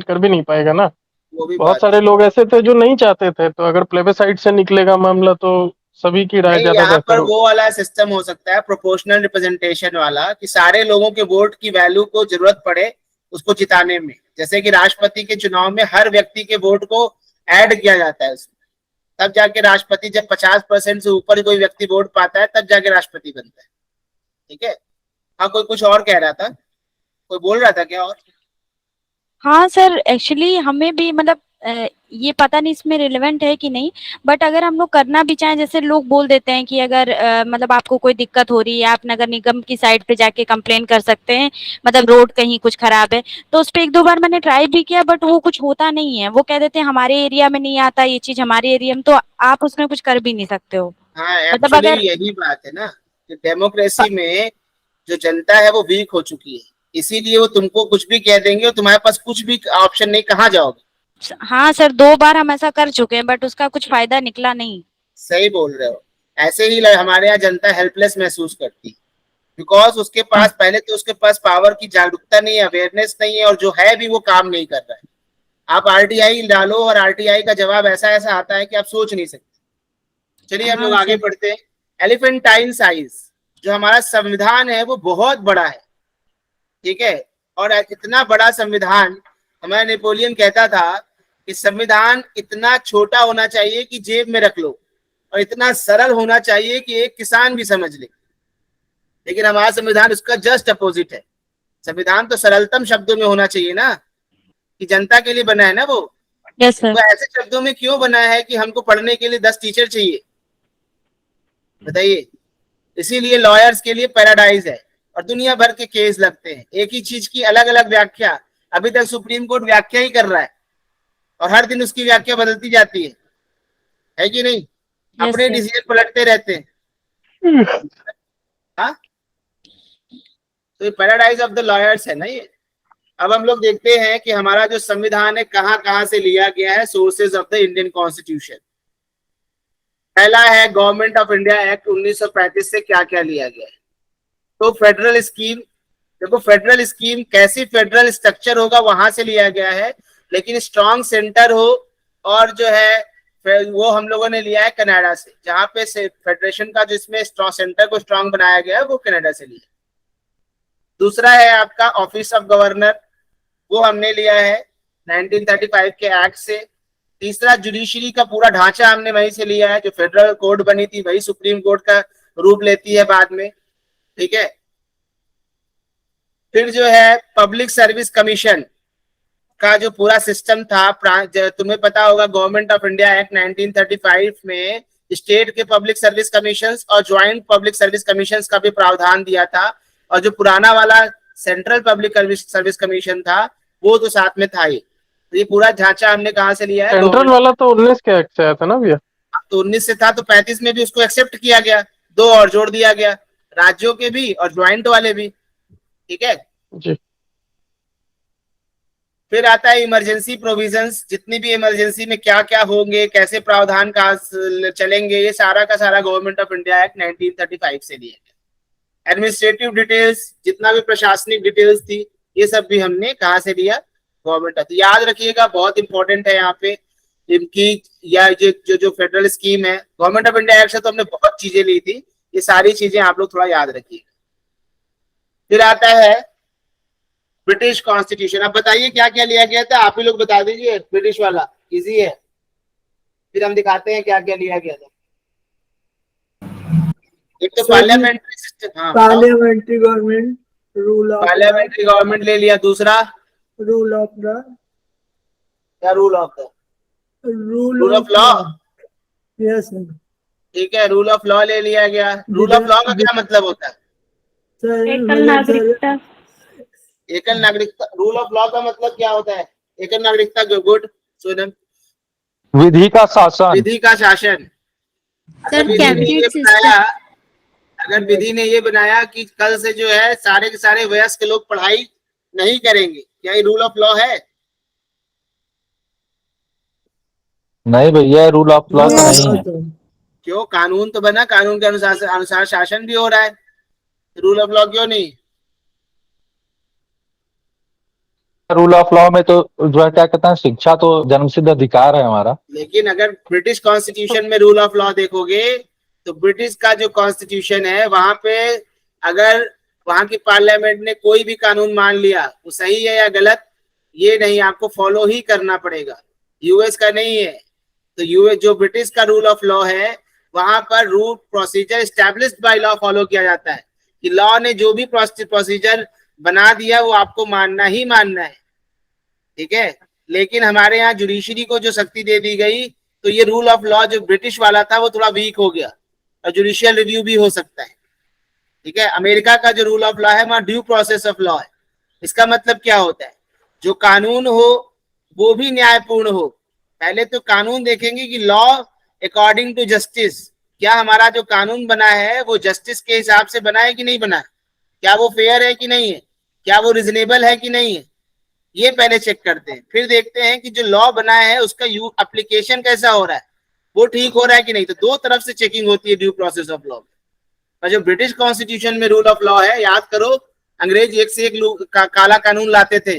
कर भी नहीं पाएगा ना। वो भी बहुत बात सारे लोग ऐसे थे जो नहीं चाहते थे, तो अगर प्लेबेसाइट से निकलेगा मामला तो सभी की राय नहीं, ज्यादा यहाँ बेहतर पर होगी। वो वाला सिस्टम हो सकता है, प्रोपोर्शनल रिप्रेजेंटेशन वाला, कि सारे लोगों के वोट की वैल्यू को जरूरत पड़े उसको जिताने में। जैसे कि राष्ट्रपति के चुनाव में हर व्यक्ति के वोट को ऐड किया जाता है उसमें, तब जाके राष्ट्रपति, जब 50% से ऊपर कोई व्यक्ति वोट पाता है तब जाके राष्ट्रपति बनता है। ठीक है? हाँ, कोई कुछ और कह रहा था, कोई बोल रहा था क्या और? हाँ सर, एक्चुअली हमें भी मतलब ये पता नहीं इसमें रिलेवेंट है कि नहीं, बट अगर हम लोग करना भी चाहें, जैसे लोग बोल देते हैं कि अगर मतलब आपको कोई दिक्कत हो रही है, आप नगर निगम की साइट पे जाके कंप्लेन कर सकते हैं, मतलब रोड कहीं कुछ खराब है। तो उस पे 1-2 बार मैंने ट्राई भी किया, बट वो कुछ होता नहीं है। वो कह देते हैं हमारे एरिया में नहीं आता ये चीज, हमारे एरिया में, तो आप उसमें कुछ कर भी नहीं सकते हो। हाँ, मतलब एक्चुअली अगर यही बात है ना कि डेमोक्रेसी में जो जनता है वो वीक हो चुकी है, इसीलिए वो तुमको कुछ भी कह देंगे और तुम्हारे पास कुछ भी ऑप्शन नहीं, कहाँ जाओगे? हाँ सर, 2 बार हम ऐसा कर चुके हैं, बट उसका कुछ फायदा निकला नहीं। सही बोल रहे हो। ऐसे ही हमारे यहाँ जनता हेल्पलेस महसूस करती, बिकॉज उसके पास पहले तो उसके पास पावर की जागरूकता नहीं है, अवेयरनेस नहीं है, और जो है भी वो काम नहीं कर रहा है। आप आरटीआई डालो और आरटीआई का जवाब ऐसा ऐसा आता है कि आप सोच नहीं सकते। चलिए हम लोग हाँ आगे सर। बढ़ते हैं। एलिफेंटाइन साइज, जो हमारा संविधान है वो बहुत बड़ा है, ठीक है? और इतना बड़ा संविधान, हमारा नेपोलियन कहता था कि संविधान इतना छोटा होना चाहिए कि जेब में रख लो, और इतना सरल होना चाहिए कि एक किसान भी समझ ले। लेकिन हमारा संविधान उसका जस्ट अपोजिट है। संविधान तो सरलतम शब्दों में होना चाहिए ना, कि जनता के लिए बना है ना वो। Yes sir. वो ऐसे शब्दों में क्यों बना है कि हमको पढ़ने के लिए 10 टीचर चाहिए, बताइए। इसीलिए लॉयर्स के लिए पैराडाइज है और दुनिया भर के केस लगते हैं, एक ही चीज की अलग अलग व्याख्या। अभी तक सुप्रीम कोर्ट व्याख्या ही कर रहा है और हर दिन उसकी व्याख्या बदलती जाती है कि नहीं? यस अपने सर। डिसीजन पलटते रहते हैं। हाँ, तो ये पैराडाइज ऑफ द लॉयर्स है ना ये। अब हम लोग देखते हैं कि हमारा जो संविधान है कहां कहां से लिया गया है, sources of the Indian constitution. पहला है गवर्नमेंट ऑफ इंडिया एक्ट 1935 से क्या क्या लिया गया है। तो फेडरल स्कीम, देखो फेडरल स्कीम कैसी फेडरल स्ट्रक्चर होगा वहां से लिया गया है, लेकिन स्ट्रॉन्ग सेंटर हो और जो है वो हम लोगों ने लिया है कनाडा से, जहां पे फेडरेशन का जिसमें सेंटर को स्ट्रॉन्ग बनाया गया है वो कनाडा से लिया। दूसरा है आपका ऑफिस ऑफ गवर्नर, वो हमने लिया है 1935 के एक्ट से। तीसरा जुडिशरी का पूरा ढांचा हमने वहीं से लिया है, जो फेडरल कोर्ट बनी थी वही सुप्रीम कोर्ट का रूप लेती है बाद में, ठीक है। फिर जो है पब्लिक सर्विस कमीशन का जो पूरा सिस्टम था, तुम्हें पता होगा गवर्नमेंट ऑफ इंडिया एक्ट 1935 में स्टेट के पब्लिक सर्विस कमीशंस और ज्वाइंट पब्लिक सर्विस कमीशंस का भी प्रावधान दिया था, और जो पुराना वाला सेंट्रल पब्लिक सर्विस कमीशन था वो तो साथ में था ही। तो ये पूरा ढांचा हमने कहाँ से लिया है? सेंट्रल वाला तो 19 के एक्ट से आया था ना भैया? तो 19 से था, तो 35 में भी उसको एक्सेप्ट किया गया, 2 और जोड़ दिया गया, राज्यों के भी और ज्वाइंट वाले भी, ठीक है जी। फिर आता है इमरजेंसी प्रोविजंस, जितनी भी इमरजेंसी में क्या क्या होंगे, कैसे प्रावधान का चलेंगे, ये सारा का सारा गवर्नमेंट ऑफ इंडिया एक्ट 1935 से लिया गया। एडमिनिस्ट्रेटिव डिटेल्स, जितना भी प्रशासनिक डिटेल्स थी, ये सब भी हमने कहाँ से लिया? गवर्नमेंट। तो याद रखिएगा, बहुत इंपॉर्टेंट है यहाँ पे इनकी, या जो फेडरल स्कीम है गवर्नमेंट ऑफ इंडिया एक्ट से तो हमने बहुत चीजें ली थी, ये सारी चीजें आप लोग थोड़ा याद रखिएगा। फिर आता है ब्रिटिश कॉन्स्टिट्यूशन। अब बताइए क्या क्या लिया गया था, आप ही लोग बता दीजिए, ब्रिटिश वाला इजी है, फिर हम दिखाते हैं क्या क्या लिया गया था। एक तो पार्लियामेंट्री सिस्टम, हाँ parliamentary government, rule of parliamentary government ले लिया। दूसरा रूल ऑफ द क्या? Rule of the rule of law, yes ठीक है, रूल ऑफ लॉ ले लिया गया। रूल ऑफ लॉ का क्या मतलब होता है? सर, एकल नागरिकता। एकल नागरिकता। रूल ऑफ लॉ का मतलब क्या होता है? एकल नागरिकता। गुड सोनम। विधि का शासन। विधि का शासन। सर, विधि ने कैबिनेट ये सिस्टम। बनाया, अगर विधि ने ये बनाया कि कल से जो है सारे के सारे वयस्क लोग पढ़ाई नहीं करेंगे, क्या ये रूल ऑफ लॉ है? नहीं भैया, रूल ऑफ लॉ तो नहीं है। क्यों? कानून तो बना, कानून के अनुसार शासन भी हो रहा है, रूल ऑफ लॉ क्यों नहीं? रूल ऑफ लॉ में तो जो है क्या कहते हैं, शिक्षा तो जन्मसिद्ध अधिकार है हमारा। लेकिन अगर ब्रिटिश कॉन्स्टिट्यूशन में रूल ऑफ लॉ देखोगे तो ब्रिटिश का जो कॉन्स्टिट्यूशन है वहां पे अगर वहां की पार्लियामेंट ने कोई भी कानून मान लिया वो सही है या गलत, ये नहीं, आपको फॉलो ही करना पड़ेगा। यूएस का नहीं है। तो यूएस जो ब्रिटिश का रूल ऑफ लॉ है वहां पर rule procedure established by law follow किया जाता है, कि लॉ ने जो भी प्रोसीजर बना दिया वो आपको मानना ही मानना है, ठीक है। लेकिन हमारे यहाँ जुडिशरी को जो शक्ति दे दी गई, तो ये रूल ऑफ लॉ जो ब्रिटिश वाला था वो थोड़ा वीक हो गया, और जुडिशियल रिव्यू भी हो सकता है, ठीक है। अमेरिका का जो रूल ऑफ लॉ है वहां ड्यू प्रोसेस ऑफ लॉ है। इसका मतलब क्या होता है? जो कानून हो वो भी न्यायपूर्ण हो। पहले तो कानून देखेंगे कि लॉ अकॉर्डिंग टू जस्टिस, क्या हमारा जो कानून बना है वो जस्टिस के हिसाब से बना है कि नहीं बना है, क्या वो फेयर है कि नहीं है, क्या वो रिजनेबल है कि नहीं है, ये पहले चेक करते हैं। फिर देखते हैं कि जो लॉ बना है उसका एप्लीकेशन कैसा हो रहा है, वो ठीक हो रहा है कि नहीं। तो दो तरफ से चेकिंग होती है ड्यू प्रोसेस ऑफ लॉ। और जो ब्रिटिश कॉन्स्टिट्यूशन में रूल ऑफ लॉ है, याद करो अंग्रेज एक से एक काला कानून लाते थे।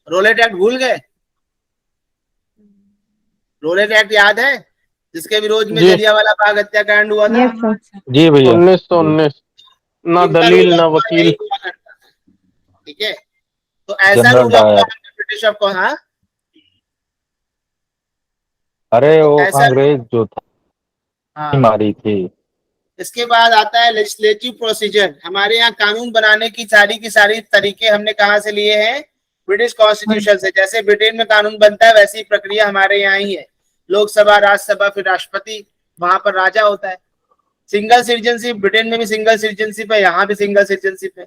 रोलेट एक्ट भूल गए? रोलेट एक्ट याद है, जिसके विरोध में जी। जलियांवाला बाग हत्याकांड हुआ था? Yes sir. जी भैया। 1919 ना इनका दलील rule ना of law वकील। यही हुआ करता था, ठीक है। तो ऐसा general rule of law Dyer. British of को, हाँ अरे तो वो ऐसा, अंग्रेज जो था हाँ। मारी थी। इसके बाद आता है लेजिस्लेटिव प्रोसीजर। हमारे यहाँ कानून बनाने की सारी तरीके हमने कहाँ से लिए हैं? ब्रिटिश कॉन्स्टिट्यूशन से। जैसे ब्रिटेन में कानून बनता है वैसी प्रक्रिया हमारे यहाँ ही है, लोकसभा, राज्यसभा, फिर राष्ट्रपति, वहां पर राजा होता है। सिंगल सिटीजनशिप, ब्रिटेन में भी सिंगल सिटीजनशिप है, यहाँ भी सिंगल सिटीजनशिप है।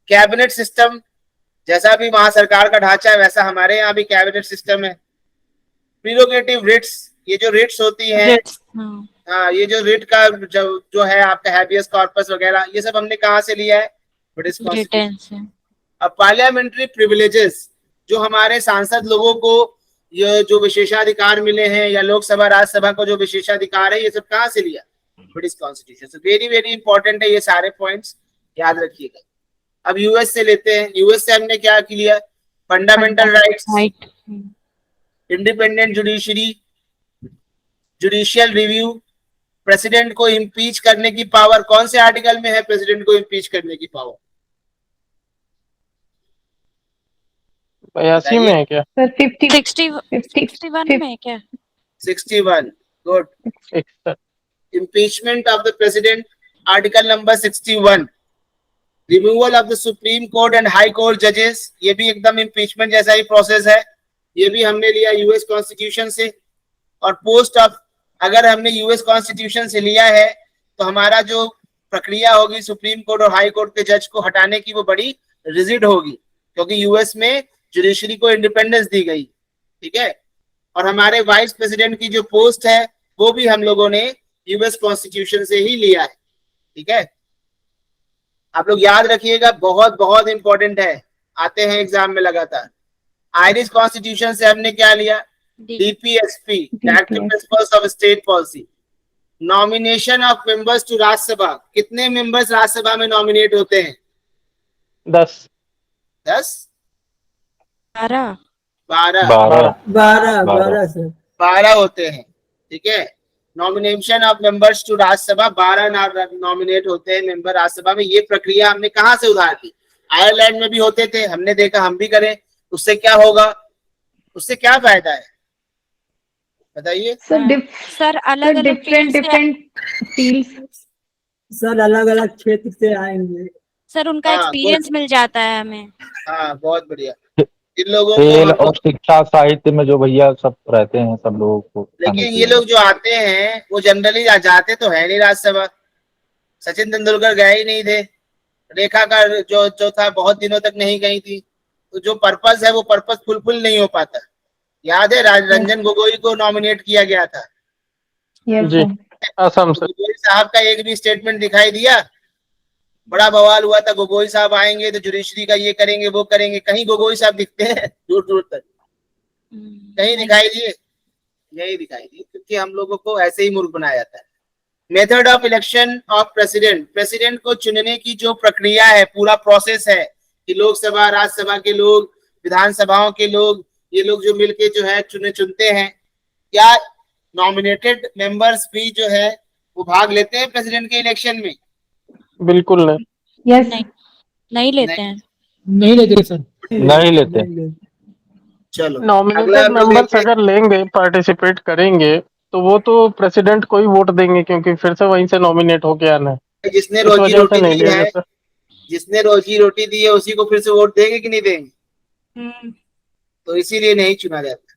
कैबिनेट सिस्टम, जैसा भी वहां सरकार का ढांचा है वैसा हमारे यहाँ भी कैबिनेट सिस्टम है। प्रीरोगेटिव रिट्स, ये जो रिट्स होती हैं, हाँ, ये जो रिट का जो है आपका हैबियस कॉर्पस वगैरह, ये सब हमने कहाँ से लिया है? ब्रिटिश कॉन्स्टिट्यूशन से। अब पार्लियामेंट्री प्रिविलेजेस, जो हमारे सांसद लोगों को ये जो विशेषाधिकार मिले हैं, या लोकसभा राज्यसभा को जो विशेषाधिकार है, ये सब कहाँ से लिया? ब्रिटिश कॉन्स्टिट्यूशन से। वेरी वेरी इंपॉर्टेंट है, ये सारे पॉइंट्स याद रखिएगा। अब यूएस से लेते हैं। यूएस से हमने क्या किया? Fundamental rights, independent judiciary, judicial review, president को इम्पीच करने की पावर। कौन से आर्टिकल में है प्रेसिडेंट को इम्पीच करने की पावर? 82 में है क्या? सर 61 में है क्या? 61, good. Impeachment of the president, article number 61. Removal of the Supreme Court and High Court judges, ये भी एकदम impeachment जैसा ही प्रोसेस है, ये भी हमने लिया यूएस कॉन्स्टिट्यूशन से। और पोस्ट ऑफ, अगर हमने यूएस कॉन्स्टिट्यूशन से लिया है तो हमारा जो प्रक्रिया होगी सुप्रीम कोर्ट और हाई कोर्ट के जज को हटाने की, वो बड़ी रिजिड होगी, क्योंकि यूएस में जुडिशरी को इंडिपेंडेंस दी गई, ठीक है। और हमारे वाइस प्रेसिडेंट की जो पोस्ट है वो भी हम लोगों ने यूएस कॉन्स्टिट्यूशन से ही लिया है, ठीक है। आप लोग याद रखिएगा, बहुत बहुत इंपॉर्टेंट है, आते हैं एग्जाम में लगातार। आयरिश कॉन्स्टिट्यूशन से हमने क्या लिया? DPSP, directive principles of state policy. Nomination of members to Rajya Sabha, कितने मेंबर्स राज्यसभा में नॉमिनेट होते हैं? 10 12 सर 12 होते हैं, ठीक है। Nomination of members to Rajya Sabha, 12 nominate होते हैं मेंबर राज्यसभा में। ये प्रक्रिया हमने कहाँ से उधार ली? आयरलैंड में भी होते थे, हमने देखा हम भी करें। उससे क्या होगा? उससे क्या फायदा है बताइए? सर अलग अलग डिफरेंट फील्ड्स, सर अलग अलग क्षेत्र से आएंगे। सर उनका एक्सपीरियंस मिल जाता है हमें। हाँ, बहुत बढ़िया। इन लोगों खेल को और शिक्षा साहित्य में जो भैया सब रहते हैं, सब लोगों को। लेकिन ये लोग जो आते हैं वो जनरली जाते तो है नहीं राज्यसभा। सचिन तेंदुलकर गए ही नहीं थे, रेखा का जो था बहुत दिनों तक नहीं गई थी। तो जो पर्पस है वो पर्पस फुलफिल नहीं हो पाता। याद है रंजन गोगोई को नॉमिनेट किया गया था जी, असम से। गोगोई साहब का एक भी स्टेटमेंट दिखाई दिया? बड़ा बवाल हुआ था, गोगोई साहब आएंगे तो जुडिशरी का ये करेंगे वो करेंगे। कहीं गोगोई साहब दिखते हैं? दूर दूर तक कहीं दिखाई दिए? नहीं दिखाई दिए, क्योंकि हम लोगों को ऐसे ही मूर्ख बनाया जाता है। Method of election of president, president को चुनने की जो प्रक्रिया है, पूरा प्रोसेस है कि लोकसभा, राज्यसभा के लोग, विधानसभाओं के लोग, ये लोग जो मिलके जो है चुनते हैं। क्या नॉमिनेटेड मेंबर्स भी जो है वो भाग लेते हैं प्रेसिडेंट के इलेक्शन में? बिल्कुल नहीं। यस, नहीं लेते हैं। नहीं लेते सर, नहीं लेते। चलो, नॉमिनेटेड मेंबर्स अगर लेंगे, पार्टिसिपेट करेंगे, तो वो तो प्रेसिडेंट को ही वोट देंगे, क्योंकि फिर से वहीं से नॉमिनेट होके आना है। जिसने इस रोजी वजह से रोटी नहीं दी ले है, लेते। जिसने रोजी रोटी दी है उसी को फिर से वोट देंगे कि नहीं देंगे? तो इसीलिए नहीं चुना जाता।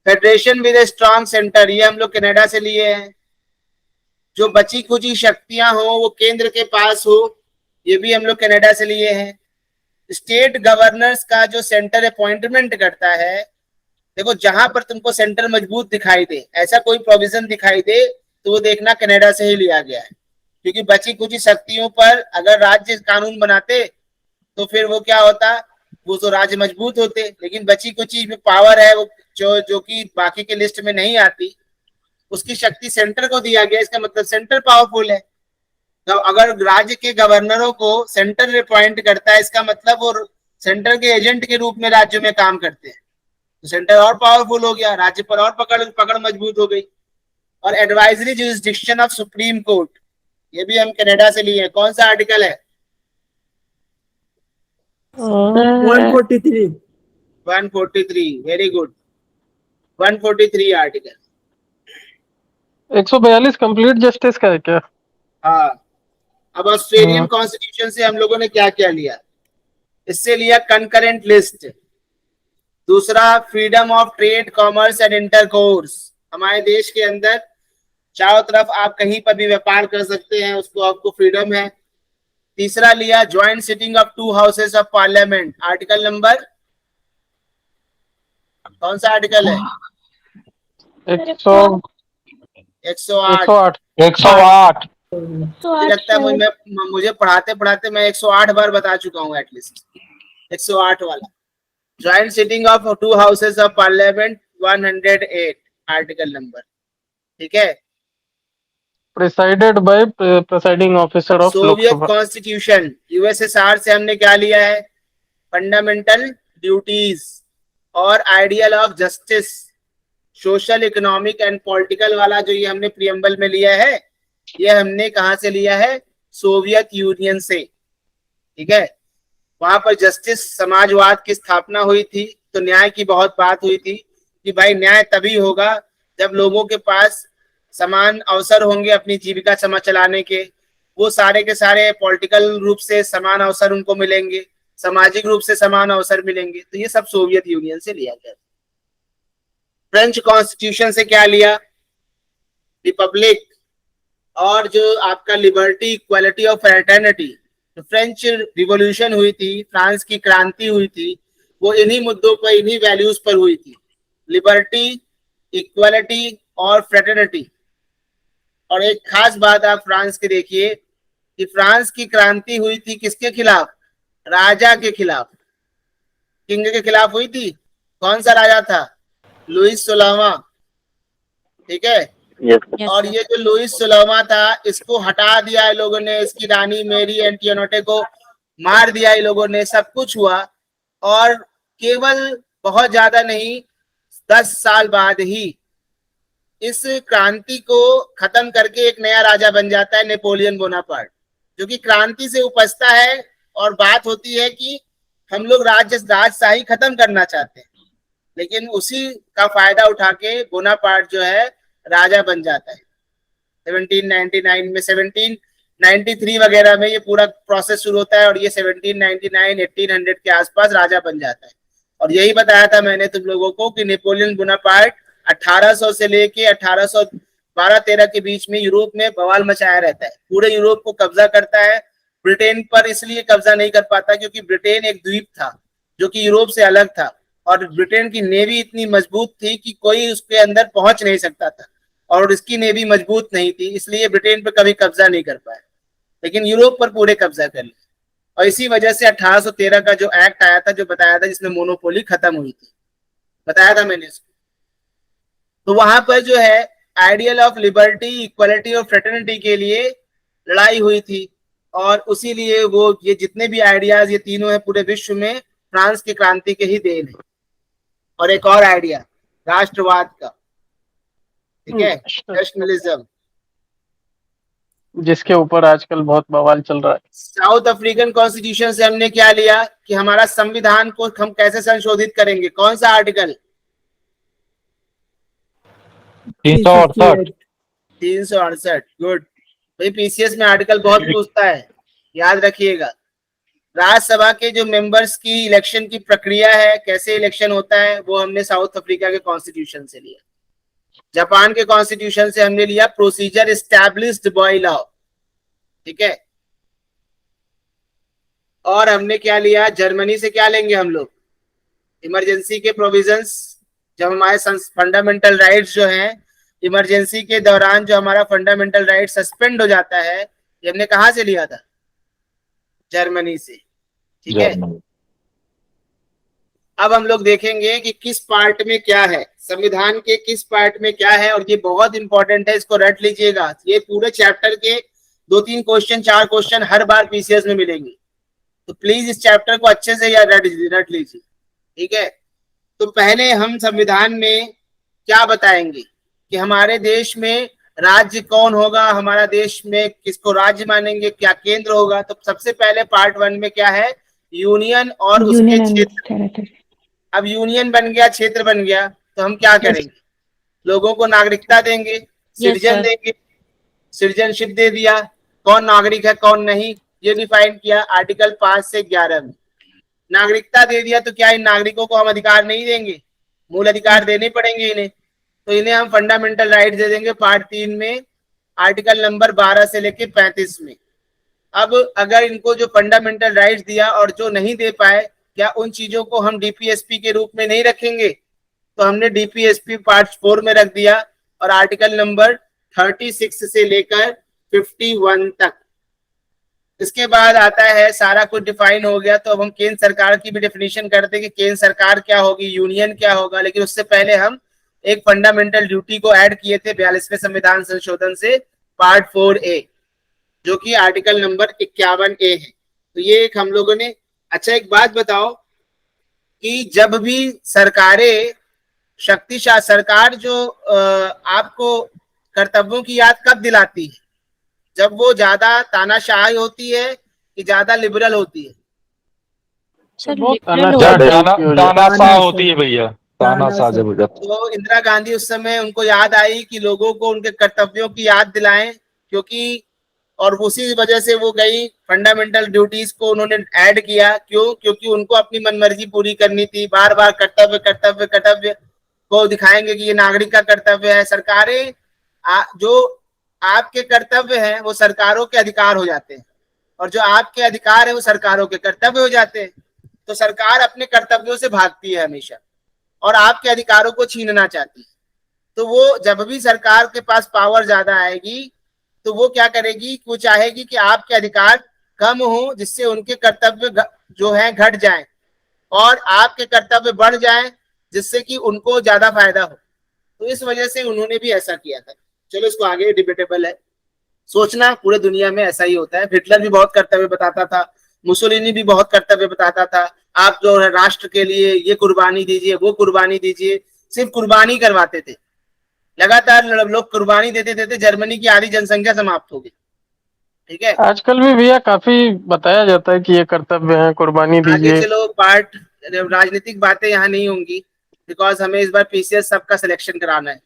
Federation with a strong centre, ये हम लोग कनाडा से लिए हैं। जो बची खुची शक्तियां हो वो केंद्र के पास हो, ये भी हम लोग कनाडा से लिए हैं। स्टेट गवर्नर्स का जो सेंटर अपॉइंटमेंट करता है, देखो जहां पर तुमको सेंटर मजबूत दिखाई दे, ऐसा कोई प्रोविजन दिखाई दे, तो वो देखना कनाडा से ही लिया गया है। क्योंकि बची कुछ शक्तियों पर अगर राज्य कानून बनाते तो फिर वो क्या होता, वो तो राज्य मजबूत होते। लेकिन बची कुछ में पावर है वो जो कि बाकी के लिस्ट में नहीं आती, उसकी शक्ति सेंटर को दिया गया। इसका मतलब सेंटर पावरफुल है। तो अगर राज्य के गवर्नरों को सेंटर अपॉइंट करता है, इसका मतलब वो सेंटर के एजेंट के रूप में राज्य में काम करते हैं। तो सेंटर और पावरफुल हो गया, राज्य पर और पकड़ मजबूत हो गई। और advisory jurisdiction of supreme court, ये भी हम कनाडा से लिए हैं। कौन सा आर्टिकल है? 143। 143, very good. 143 article. 142 complete justice का है क्या? हाँ। अब ऑस्ट्रेलियन कॉन्स्टिट्यूशन से हम लोगों ने क्या क्या लिया? इससे लिया कंकरेंट लिस्ट, दूसरा freedom of trade, commerce and intercourse. हमारे देश के अंदर चारों तरफ आप कहीं पर भी व्यापार कर सकते हैं, उसको आपको फ्रीडम है। तीसरा लिया joint sitting of 2 houses of parliament. Article number कौन सा आर्टिकल है? 108 108। 108। तो मुझे लगता है मुझे पढ़ाते पढ़ाते मैं 108 बार बता चुका हूँ एटलीस्ट। 108 वाला joint sitting of 2 houses of parliament 108 article number. ठीक है। Presided bye presiding officer of Soviet Lok Sabha. Constitution USSR से हमने क्या लिया है? फंडामेंटल ड्यूटीज और ideal of justice, social, economic and political वाला जो ये हमने प्रियम्बल में लिया है, ये हमने कहां से लिया है? सोवियत यूनियन से। ठीक है। वहां पर जस्टिस, समाजवाद की स्थापना हुई थी, तो न्याय की बहुत बात हुई थी कि भाई न्याय तभी होगा जब लोगों के पास समान अवसर होंगे अपनी जीविका चलाने के। वो सारे के सारे पॉलिटिकल रूप से समान अवसर उनको मिलेंगे, सामाजिक रूप से समान अवसर मिलेंगे। तो ये सब सोवियत यूनियन से लिया गया। फ्रेंच कॉन्स्टिट्यूशन से क्या लिया? रिपब्लिक और जो आपका लिबर्टी, इक्वालिटी और फ्रेटर्निटी। तो फ्रेंच रिवॉल्यूशन हुई थी, फ्रांस की क्रांति हुई थी, वो इन्हीं मुद्दों पर, इन्हीं वैल्यूज पर हुई थी। लिबर्टी, इक्वालिटी और फ्रेटर्निटी। और एक खास बात आप फ्रांस की देखिए कि फ्रांस की क्रांति हुई थी किसके खिलाफ? राजा के खिलाफ, किंग के खिलाफ हुई थी। कौन सा राजा था? लुइस 16वां। ठीक है। Yes, और sir. ये जो लुइस 16वां था, इसको हटा दिया है लोगों ने, इसकी रानी मेरी एंटियोनेटे को मार दिया है लोगों ने, सब कुछ हुआ। और केवल बहुत ज्यादा नहीं, 10 साल बाद ही इस क्रांति को खत्म करके एक नया राजा बन जाता है, नेपोलियन बोनापार्ट, जो कि क्रांति से उपजता है। और बात होती है कि हम लोग राजशाही खत्म करना चाहते हैं, लेकिन उसी का फायदा उठा के बोनापार्ट जो है राजा बन जाता है 1799 में। 1793 वगैरह में ये पूरा प्रोसेस शुरू होता है और ये 1799 1800 के आसपास राजा बन जाता है। और यही बताया था मैंने तुम लोगों को कि नेपोलियन बोनापार्ट 1800 से लेके 1812-13 के बीच में यूरोप में बवाल मचाया रहता है, पूरे यूरोप को कब्जा करता है। ब्रिटेन पर इसलिए कब्जा नहीं कर पाता क्योंकि ब्रिटेन एक द्वीप था जो कि यूरोप से अलग था, और ब्रिटेन की नेवी इतनी मजबूत थी कि कोई उसके अंदर पहुंच नहीं सकता था, और इसकी नेवी मजबूत नहीं थी, इसलिए ब्रिटेन पर कभी कब्जा नहीं कर पाया। लेकिन यूरोप पर पूरे कब्जा कर लिया, और इसी वजह से 1813 का जो एक्ट आया था, जो बताया था, जिसमें मोनोपोली खत्म हुई थी, बताया था मैंने इसको। तो वहां पर जो है आइडियल ऑफ लिबर्टी, इक्वालिटी और फ्रेटर्निटी के लिए लड़ाई हुई थी, और उसी लिए वो ये जितने भी आइडियाज ये तीनों है पूरे विश्व में फ्रांस की क्रांति के ही देन है। और एक और आइडिया राष्ट्रवाद का, ठीक है, नेशनलिज्म, जिसके ऊपर आजकल बहुत बवाल चल रहा है। साउथ अफ्रीकन कॉन्स्टिट्यूशन से हमने क्या लिया कि हमारा संविधान को हम कैसे संशोधित करेंगे? कौन सा आर्टिकल? 368। 368। गुड भाई, पीसीएस में आर्टिकल बहुत पूछता है, याद रखिएगा। राज्यसभा के जो मेंबर्स की इलेक्शन की प्रक्रिया है, कैसे इलेक्शन होता है, वो हमने साउथ अफ्रीका के कॉन्स्टिट्यूशन से लिया। जापान के कॉन्स्टिट्यूशन से हमने लिया प्रोसीजर एस्टैब्लिश्ड बाय लॉ। ठीक है। और हमने क्या लिया? जर्मनी से क्या लेंगे हम लोग? इमरजेंसी के प्रोविजंस, जब हमारे फंडामेंटल राइट्स जो हैं, इमरजेंसी के दौरान जो हमारा फंडामेंटल राइट सस्पेंड हो जाता है, ये हमने कहां से लिया था? जर्मनी से। ठीक है। अब हम लोग देखेंगे कि किस पार्ट में क्या है, संविधान के किस पार्ट में क्या है, और ये बहुत इंपॉर्टेंट है, इसको रट लीजिएगा। ये पूरे चैप्टर के 2-3 क्वेश्चन, 4 क्वेश्चन हर बार पीसीएस में मिलेंगे, तो प्लीज इस चैप्टर को अच्छे से या रट लीजिए। ठीक है। तो पहले हम संविधान में क्या बताएंगे कि हमारे देश में राज्य कौन होगा, हमारा देश में किसको राज्य मानेंगे, क्या केंद्र होगा। तो सबसे पहले पार्ट 1 में क्या है? यूनियन और उसके क्षेत्र। अब यूनियन बन गया, क्षेत्र बन गया, तो हम क्या करेंगे? लोगों को नागरिकता देंगे, सिटीजन देंगे, सिटीजनशिप दे दिया, कौन नागरिक है कौन नहीं ये डिफाइन किया आर्टिकल 5 से 11 में। नागरिकता दे दिया तो क्या इन नागरिकों को हम अधिकार नहीं देंगे? मूल अधिकार देने पड़ेंगे इन्हें। तो इन्हें हम फंडामेंटल राइट दे देंगे पार्ट 3 में, आर्टिकल नंबर 12 से लेके 35 में। अब अगर इनको जो फंडामेंटल राइट्स दिया और जो नहीं दे पाए, क्या उन चीजों को हम डीपीएसपी के रूप में नहीं रखेंगे? तो हमने डीपीएसपी पार्ट 4 में रख दिया और आर्टिकल नंबर 36 से लेकर 51 तक। इसके बाद आता है, सारा कुछ डिफाइन हो गया, तो अब हम केंद्र सरकार की भी डेफिनेशन करते हैं कि केंद्र सरकार क्या होगी, यूनियन क्या होगा। लेकिन उससे पहले हम एक फंडामेंटल ड्यूटी को ऐड किए थे 42वें संविधान संशोधन से, पार्ट 4A, जो कि आर्टिकल नंबर 51A है। तो ये एक हम लोगों ने। अच्छा, एक बात बताओ कि जब भी सरकारें शक्तिशाली, सरकार जो आपको कर्तव्यों की याद कब दिलाती है? जब वो ज्यादा तानाशाही होती है कि ज्यादा लिबरल होती है? सर बहुत लिबरल तानाशाह होगा। टाइप की हो जाती है। तानाशाह होती है भैया, तानाशाह जब हो जाती तो इंदिरा गांधी उस समय उनको याद आई कि लोगों को उनके कर्तव्यों की याद दिलाएं, क्योंकि और उसी वजह से वो गई, फंडामेंटल ड्यूटीज को उन्होंने ऐड किया। क्यों? क्योंकि उनको अपनी मनमर्जी पूरी करनी थी। बार बार कर्तव्य कर्तव्य कर्तव्य को दिखाएंगे कि ये नागरिक का कर्तव्य है। सरकारें जो आपके कर्तव्य हैं वो सरकारों के अधिकार हो जाते हैं, और जो आपके अधिकार है वो सरकारों के कर्तव्य हो जाते हैं। तो सरकार अपने कर्तव्यों से भागती है हमेशा और आपके अधिकारों को छीनना चाहती है। तो वो जब भी सरकार के पास पावर ज्यादा आएगी तो वो क्या करेगी, वो चाहेगी कि आपके अधिकार कम हो, जिससे उनके कर्तव्य जो है घट जाएं और आपके कर्तव्य बढ़ जाएं, जिससे कि उनको ज्यादा फायदा हो। तो इस वजह से उन्होंने भी ऐसा किया था। चलो, इसको आगे डिबेटेबल है, सोचना पूरे दुनिया में ऐसा ही होता है। हिटलर भी बहुत कर्तव्य बताता था, मुसोलिनी भी बहुत कर्तव्य बताता था। आप जो है राष्ट्र के लिए ये कुर्बानी दीजिए, वो कुर्बानी दीजिए, सिर्फ कुर्बानी करवाते थे। लगातार लोग कुर्बानी देते देते जर्मनी की आधी जनसंख्या समाप्त हो गई। ठीक है, आजकल भी भैया काफी बताया जाता है कि ये कर्तव्य है, कुर्बानी आगे दीजिए। चलो, पार्ट राजनीतिक बातें यहाँ नहीं होंगी, बिकॉज हमें इस बार पीसीएस सबका सिलेक्शन कराना है।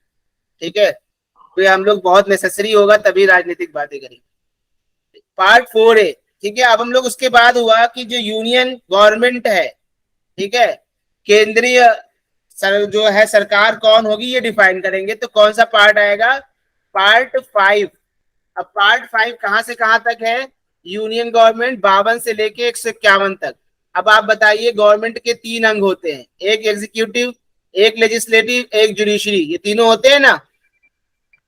ठीक है, तो हम लोग बहुत नेसेसरी होगा तभी राजनीतिक बातें करेंगे। पार्ट 4A, ठीक है। अब हम लोग उसके बाद हुआ कि जो यूनियन गवर्नमेंट है, ठीक है, केंद्रीय जो है सरकार कौन होगी ये डिफाइन करेंगे। तो कौन सा पार्ट आएगा? पार्ट 5। अब पार्ट 5 कहां से कहां तक है? यूनियन गवर्नमेंट 52 से लेके 151 तक। अब आप बताइए, गवर्नमेंट के 3 अंग होते हैं, एक एग्जीक्यूटिव, एक लेजिस्लेटिव, एक जुडिशरी। ये तीनों होते हैं ना?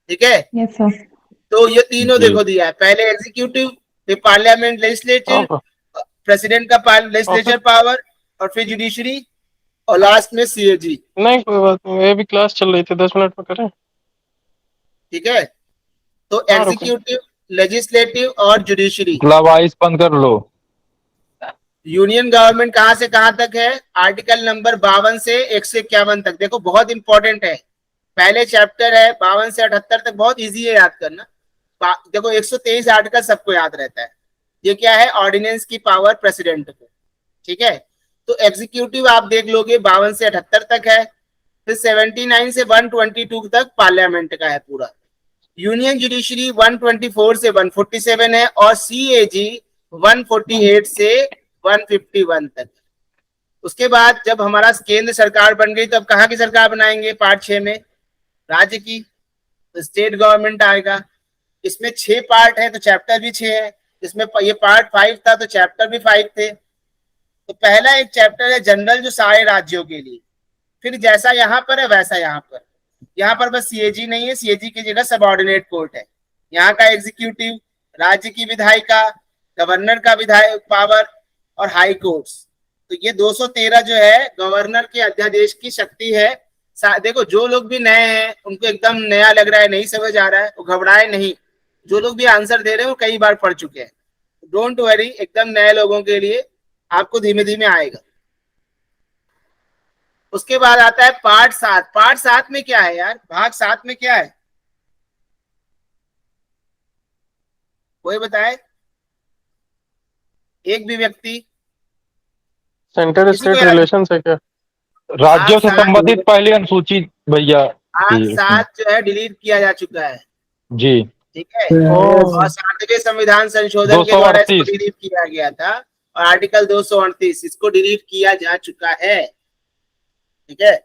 ठीक है, यस सर। तो ये तीनों देखो दिया है, पहले एग्जीक्यूटिव, फिर पार्लियामेंट, लेजिस्लेटिव, प्रेसिडेंट का लेजिस्लेचर पावर, और फिर जुडिशरी, और लास्ट में सीएजी। नहीं कोई बात नहीं, ये भी क्लास चल रही थी, 10 मिनट में करें। ठीक है, तो हाँ, रुको। एग्जीक्यूटिव, लेजिस्लेटिव और जुडिशरी। वॉइस बंद कर लो। यूनियन गवर्नमेंट कहां से कहां तक है? आर्टिकल नंबर 52 से 151 तक। देखो बहुत इंपॉर्टेंट है, पहले चैप्टर है 52 से 78 तक, बहुत इजी है याद करना। देखो 123 आर्टिकल सबको याद रहता है। ये क्या है? ऑर्डिनेंस की पावर प्रेसिडेंट को। ठीक है, तो एग्जीक्यूटिव आप देख लोगे 52 से 78 तक है, फिर 79 से 122 तक पार्लियामेंट का है पूरा। यूनियन जुडिशरी 124 से 147 है, और सीएजी 148 से 151 तक। उसके बाद जब हमारा केंद्र सरकार बन गई, तो अब कहाँ की सरकार बनाएंगे? पार्ट 6 में राज्य की, तो स्टेट गवर्नमेंट आएगा। इसमें 6 पार्ट है तो चैप्टर भी 6 है। इसमें ये पार्ट 5 था तो चैप्टर भी 5 थे। तो पहला एक चैप्टर है जनरल, जो सारे राज्यों के लिए। फिर जैसा यहाँ पर है वैसा यहाँ पर बस सीएजी नहीं है, सीएजी की जगह सबऑर्डिनेट कोर्ट है। यहाँ का एग्जीक्यूटिव, राज्य की विधायिका, गवर्नर का विधायक पावर, और हाई कोर्ट्स। तो ये 213 जो है गवर्नर के अध्यादेश की शक्ति है। देखो, जो लोग भी नए हैं उनको एकदम नया लग रहा है, नहीं समझ आ रहा है, वो घबराए नहीं। जो लोग भी आंसर दे रहे हैं वो कई बार पढ़ चुके हैं, डोंट वरी। एकदम नए लोगों के लिए आपको धीमे धीमे आएगा। उसके बाद आता है पार्ट 7। पार्ट 7 में क्या है यार? भाग 7 में क्या है, कोई बताए? एक भी व्यक्ति? सेंटर स्टेट रिलेशन है क्या? राज्यों से संबंधित पहली अनुसूची भैया। भाग 7 जो है डिलीट किया जा चुका है। जी, ठीक है, और 7वें संविधान संशोधन के द्वारा इसको डिलीट किया गया था। और आर्टिकल 238 इसको डिलीट किया जा चुका है। ठीक है,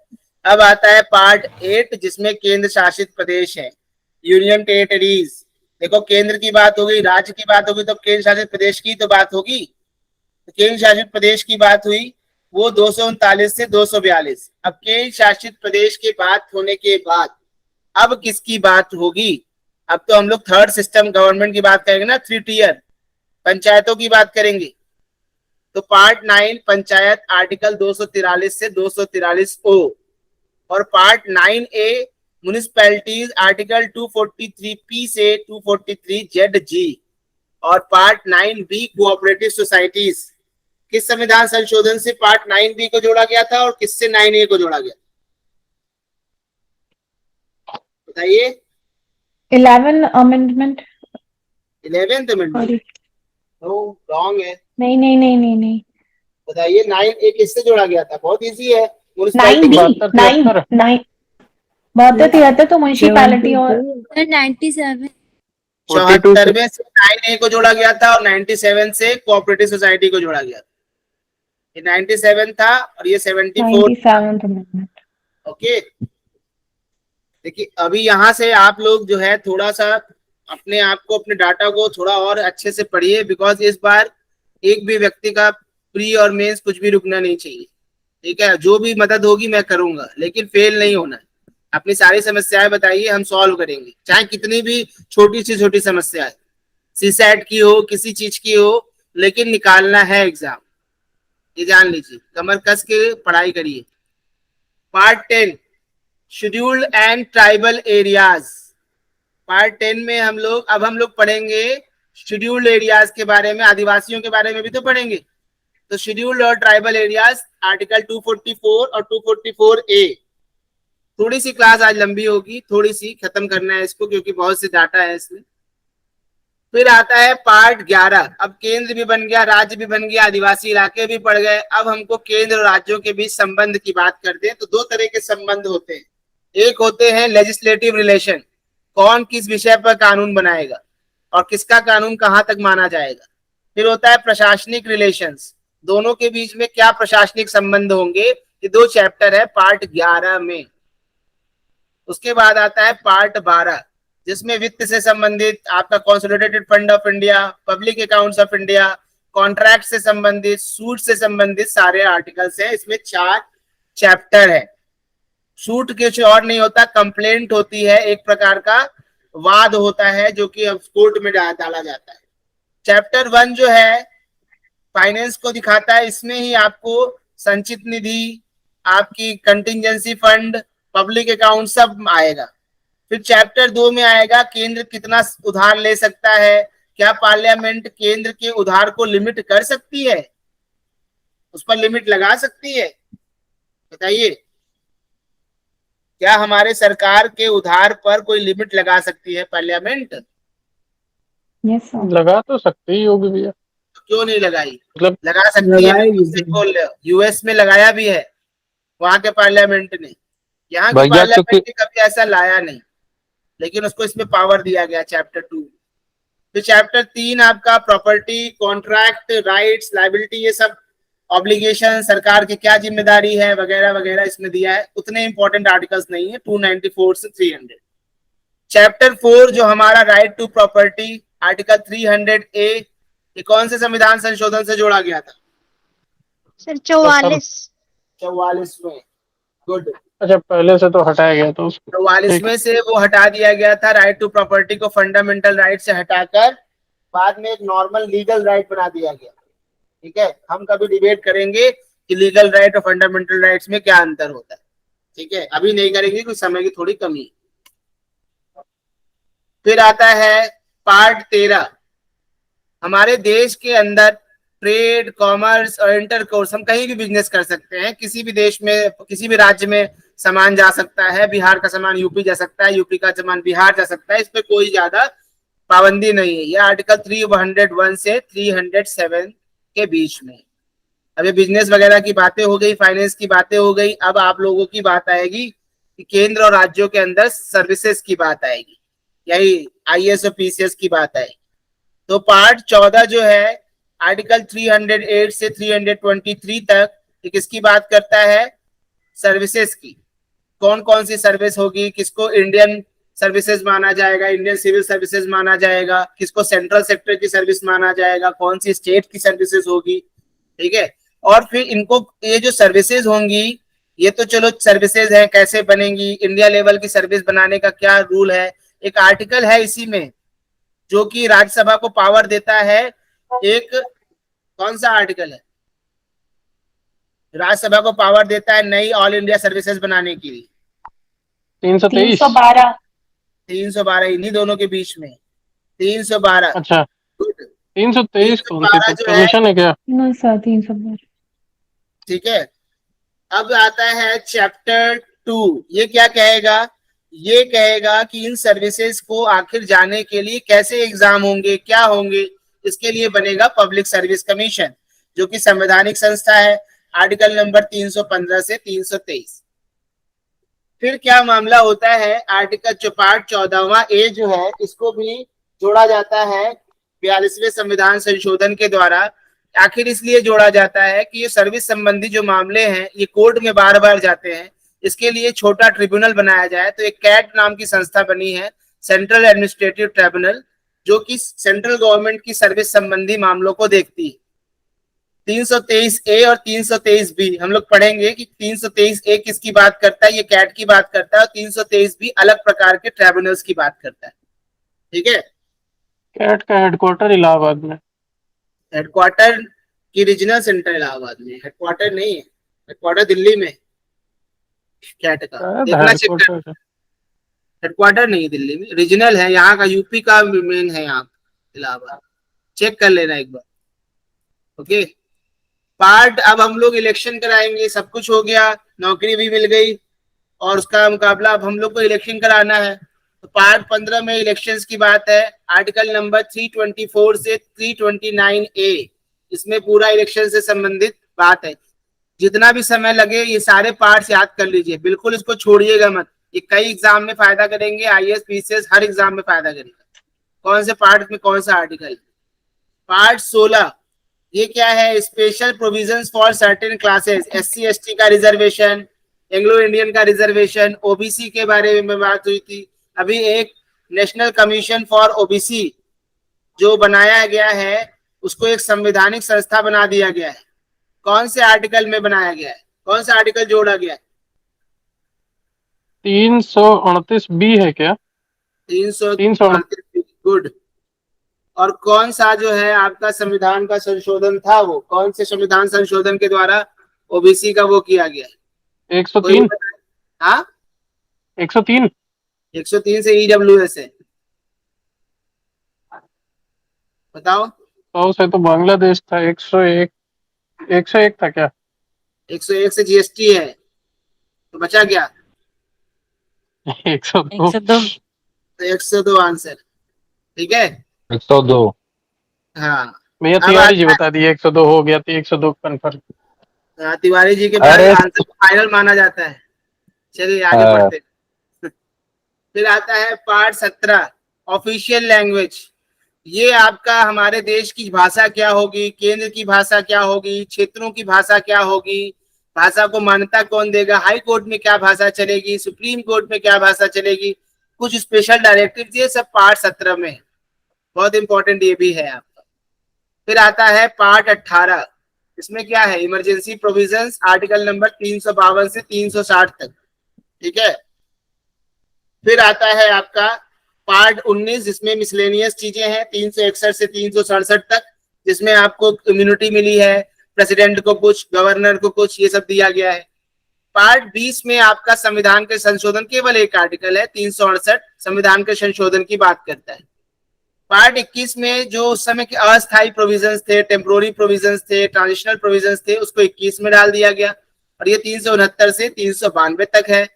अब आता है पार्ट 8 जिसमें केंद्र शासित प्रदेश है, यूनियन टेरिटरीज। देखो केंद्र की बात होगी, राज्य की बात होगी, तो केंद्र शासित प्रदेश की तो बात होगी। तो केंद्र शासित प्रदेश की बात हुई वो 239 से 242। अब केंद्र शासित प्रदेश की बात होने के बाद अब किसकी बात होगी? अब तो हम लोग थर्ड सिस्टम गवर्नमेंट की बात करेंगे ना, 3 टियर पंचायतों की बात करेंगे। तो पार्ट 9 पंचायत आर्टिकल 243 से 243 ओ, और part 9A municipalities article 243 P से 243 जेड जी, और पार्ट 9B कोऑपरेटिव सोसाइटीज। किस संविधान संशोधन से पार्ट 9B को जोड़ा गया था और किससे 9A को जोड़ा गया, बताइए? 11 amendment. 11th amendment? Sorry, no, wrong है। नहीं नहीं नहीं नहीं नहीं, बताइए 9A किससे जोड़ा गया था? बहुत इजी है, 9B, म्युनिसिपैलिटी। 9 72 73 तो म्युनिसिपैलिटी और 97 74वें से 9A को जोड़ा गया था और 97 से कोऑपरेटिव सोसाइटी को जोड़ा गया था। ये 97 था और ये 74। 97th amendment. ओके, देखिए अभी यहाँ से आप लोग जो है थोड़ा सा अपने आप को, अपने डाटा को थोड़ा और अच्छे से पढ़िए, बिकॉज इस बार एक भी व्यक्ति का प्री और मेंस कुछ भी रुकना नहीं चाहिए। ठीक है, जो भी मदद होगी मैं करूंगा, लेकिन फेल नहीं होना है। अपनी सारी समस्याएं बताइए, हम सॉल्व करेंगे, चाहे कितनी भी छोटी से छोटी समस्या है, सीसैट की हो, किसी चीज की हो, लेकिन निकालना है एग्जाम, ये जान लीजिए। कमर कस के पढ़ाई करिए। Part 10 scheduled and tribal areas. Part 10 में हम लोग पढ़ेंगे शेड्यूल्ड एरियाज के बारे में, आदिवासियों के बारे में भी तो पढ़ेंगे। तो शेड्यूल्ड और ट्राइबल एरियाज आर्टिकल 244 और 244A। थोड़ी सी क्लास आज लंबी होगी, थोड़ी सी खत्म करना है इसको क्योंकि बहुत से डाटा है इसमें। फिर आता है पार्ट 11। अब केंद्र भी बन गया, राज्य भी बन गया, आदिवासी इलाके भी पड़ गए। अब हमको केंद्र और राज्यों के बीच संबंध की बात करते हैं। तो दो तरह के संबंध होते हैं, एक होते हैं लेजिस्लेटिव रिलेशन, कौन किस विषय पर कानून बनाएगा और किसका कानून कहां तक माना जाएगा। फिर होता है प्रशासनिक रिलेशंस, दोनों के बीच में क्या प्रशासनिक संबंध होंगे। ये 2 चैप्टर है पार्ट 11 में। उसके बाद आता है पार्ट 12 जिसमें वित्त से संबंधित आपका consolidated fund of India, public accounts of India, contract से संबंधित, सूट से संबंधित सारे आर्टिकल्स हैं। इसमें 4 चैप्टर है। सूट कुछ और नहीं होता, कंप्लेंट होती है, एक प्रकार का वाद होता है जो कि अब कोर्ट में डाला जाता है। चैप्टर 1 जो है फाइनेंस को दिखाता है, इसमें ही आपको संचित निधि, आपकी कंटिजेंसी फंड, पब्लिक अकाउंट सब आएगा। फिर चैप्टर 2 में आएगा केंद्र कितना उधार ले सकता है, क्या पार्लियामेंट केंद्र के उधार को लिमिट कर सकती है, उस पर लिमिट लगा सकती है, बताइए? क्या हमारे सरकार के उधार पर कोई लिमिट लगा सकती है पार्लियामेंट? Yes sir. लगा तो सकते ही होगी भैया, क्यों नहीं लगाई? मतलब लगा सकती है, लगाएगी से बोल रहे हो। यूएस में लगाया भी है वहां के पार्लियामेंट ने, यहाँ के भैया पार्लियामेंट क्योंकि ने कभी ऐसा लाया नहीं, लेकिन उसको इसमें पावर दिया गया चैप्टर 2। फिर चैप्टर 3 आपका प्रॉपर्टी, कॉन्ट्रैक्ट, राइट्स, लायबिलिटी, ये सब ऑब्लिगेशन, सरकार की क्या जिम्मेदारी है वगैरह वगैरह इसमें दिया है। उतने इंपॉर्टेंट आर्टिकल्स नहीं है, 294 से 300। चैप्टर 4 जो हमारा right to property, article 300A, ये कौन से संविधान संशोधन से जोड़ा गया था? सर 44 में। गुड। अच्छा, पहले से तो हटाया गया था उसको। 44 में से वो हटा दिया गया था, राइट टू प्रॉपर्टी को फंडामेंटल राइट से हटाकर बाद में एक नॉर्मल लीगल राइट बना दिया गया। ठीक है, हम कभी डिबेट करेंगे कि लीगल राइट और फंडामेंटल राइट्स में क्या अंतर होता है। ठीक है, अभी नहीं करेंगे क्योंकि समय की थोड़ी कमी है। फिर आता है पार्ट 13। हमारे देश के अंदर ट्रेड, कॉमर्स और इंटरकोर्स, हम कहीं भी बिजनेस कर सकते हैं। किसी भी देश में, किसी भी राज्य में सामान जा सकता है। बिहार का सामान यूपी जा सकता है, यूपी का सामान बिहार जा सकता है, इस पे कोई ज्यादा पाबंदी नहीं है। यह आर्टिकल 301 से 307 के बीच में। अब ये बिजनेस वगैरह की बातें हो गई, फाइनेंस की बातें हो गई। अब आप लोगों की बात आएगी कि केंद्र और राज्यों के अंदर सर्विसेज की बात आएगी, यही IAS और PCS की बात आएगी। तो पार्ट 14 जो है आर्टिकल 308 से 323 तक ये किसकी बात करता है? सर्विसेज की। कौन कौन सी सर्विस होगी, किसको इंडियन सर्विसेज माना जाएगा, इंडियन सिविल सर्विसेज माना जाएगा, किसको सेंट्रल सेक्टर की सर्विस माना जाएगा, कौन सी स्टेट की सर्विसेज होगी, ठीक है। और फिर इनको ये जो सर्विसेज होंगी, ये तो चलो सर्विसेज है, कैसे बनेंगी, इंडिया लेवल की सर्विस बनाने का क्या रूल है। एक आर्टिकल है इसी में जो कि राज्यसभा को पावर देता है। एक कौन सा आर्टिकल है? राज्यसभा को पावर देता है नई ऑल इंडिया सर्विसेज बनाने के लिए। 323। 312। 312 इन्हीं दोनों के बीच में 312। अच्छा, 323 कौन सी? 312 तो जो है, कमीशन है क्या? ना सर 312। ठीक है। अब आता है चैप्टर 2। ये क्या कहेगा? ये कहेगा कि इन सर्विसेज को आखिर जाने के लिए कैसे एग्जाम होंगे, क्या होंगे, इसके लिए बनेगा पब्लिक सर्विस कमीशन, जो कि संवैधानिक संस्था है। आर्टिकल नंबर 315 से 323। फिर क्या मामला होता है? आर्टिकल पार्ट 14वां ए जो है, इसको भी जोड़ा जाता है 42वें संविधान संशोधन के द्वारा। आखिर इसलिए जोड़ा जाता है कि ये सर्विस संबंधी जो मामले हैं ये कोर्ट में बार बार जाते हैं, इसके लिए छोटा ट्रिब्यूनल बनाया जाए। तो एक कैट नाम की संस्था बनी है, सेंट्रल एडमिनिस्ट्रेटिव ट्रिब्यूनल, जो कि सेंट्रल गवर्नमेंट की सर्विस संबंधी मामलों को देखती है। 323 ए और 323 बी हम लोग पढ़ेंगे कि 323 ए किसकी बात करता है, ये कैट की बात करता है, और 323 बी अलग प्रकार के ट्रिब्यूनल्स की बात करता है, ठीक है। कैट का हेडक्वार्टर इलाहाबाद में। हेडक्वार्टर की रीजनल सेंटर इलाहाबाद में, हेडक्वार्टर नहीं है, हेडक्वार्टर दिल्ली में कैट का, देखना चेक कर। हेडक्वार्टर हेडक्वार्टर नहीं दिल्ली में, रीजनल है, यहाँ का यूपी का मेन है, यहाँ इलाहाबाद, चेक कर लेना एक बार, ओके। पार्ट, अब हम लोग इलेक्शन कराएंगे, सब कुछ हो गया, नौकरी भी मिल गई, और उसका मुकाबला अब हम लोग को इलेक्शन कराना है। तो पार्ट 15 में इलेक्शंस की बात है। आर्टिकल नंबर 324 से 329 ए, इसमें पूरा इलेक्शन से संबंधित बात है। जितना भी समय लगे ये सारे पार्ट्स याद कर लीजिए, बिल्कुल इसको छोड़िएगा मत। ये कई एग्जाम में फायदा करेंगे, आईएएस पीसीएस हर एग्जाम में फायदा करेगा। कौन से पार्ट में कौन सा आर्टिकल? पार्ट 16, ये क्या है? Special provisions for certain classes, SC ST का रिजर्वेशन, एंग्लो इंडियन का रिजर्वेशन, ओबीसी के बारे में बात हुई थी। अभी एक नेशनल कमीशन फॉर ओबीसी जो बनाया गया है, उसको एक संवैधानिक संस्था बना दिया गया है। कौन से आर्टिकल में बनाया गया है? कौन सा आर्टिकल जोड़ा गया है? 338 बी है क्या? 338। गुड। और कौन सा जो है आपका संविधान का संशोधन था, वो कौन से संविधान संशोधन के द्वारा ओबीसी का वो किया गया है? 103। हाँ, 103। 103 से ईडब्ल्यूएस है, बताओ। 100 से तो बांग्लादेश था। 101 था क्या? 101 से जीएसटी है, तो बचा क्या? 102। 102 आंसर, ठीक है। 102। हाँ, भैया अब तिवारी जी आता बता दिए 102 हो गया, तो 102 कन्फर्म। है तिवारी जी के बाद अरे आंसर फाइनल माना जाता है। चलिए आगे हाँ। बढ़ते हैं। फिर आता है पार्ट 17, ऑफिशियल लैंग्वेज। ये आपका हमारे देश की भाषा क्या होगी, केंद्र की भाषा क्या होगी, क्षेत्रों की भाषा क्या होगी, भाषा को मान्यता कौन देगा, हाई कोर्ट में क्या भाषा चलेगी, सुप्रीम कोर्ट में क्या भाषा चलेगी, कुछ स्पेशल डायरेक्टिव, ये सब पार्ट 17 में है। बहुत इंपॉर्टेंट ये भी है आपका। फिर आता है पार्ट 18, इसमें क्या है? इमरजेंसी प्रोविजंस, आर्टिकल नंबर 352 से 360 तक, ठीक है। फिर आता है आपका पार्ट 19, जिसमें मिसलेनियस चीजें हैं 361 से 367 तक, जिसमेम आपको इम्यूनिटी मिली है, प्रेसिडेंट को कुछ, गवर्नर को कुछ, ये सब दिया गया है। पार्ट 20 में आपका संविधान के संशोधन, केवल एक आर्टिकल है 368, संविधान के संशोधन की बात करता है। पार्ट 21 में जो उस समय के अस्थायी प्रोविजंस थे, टेम्पोररी प्रोविजंस थे, ट्रांजिशनल प्रोविजंस थे, उसको 21 में डाल दिया गया, और ये 369 से 392 तक है।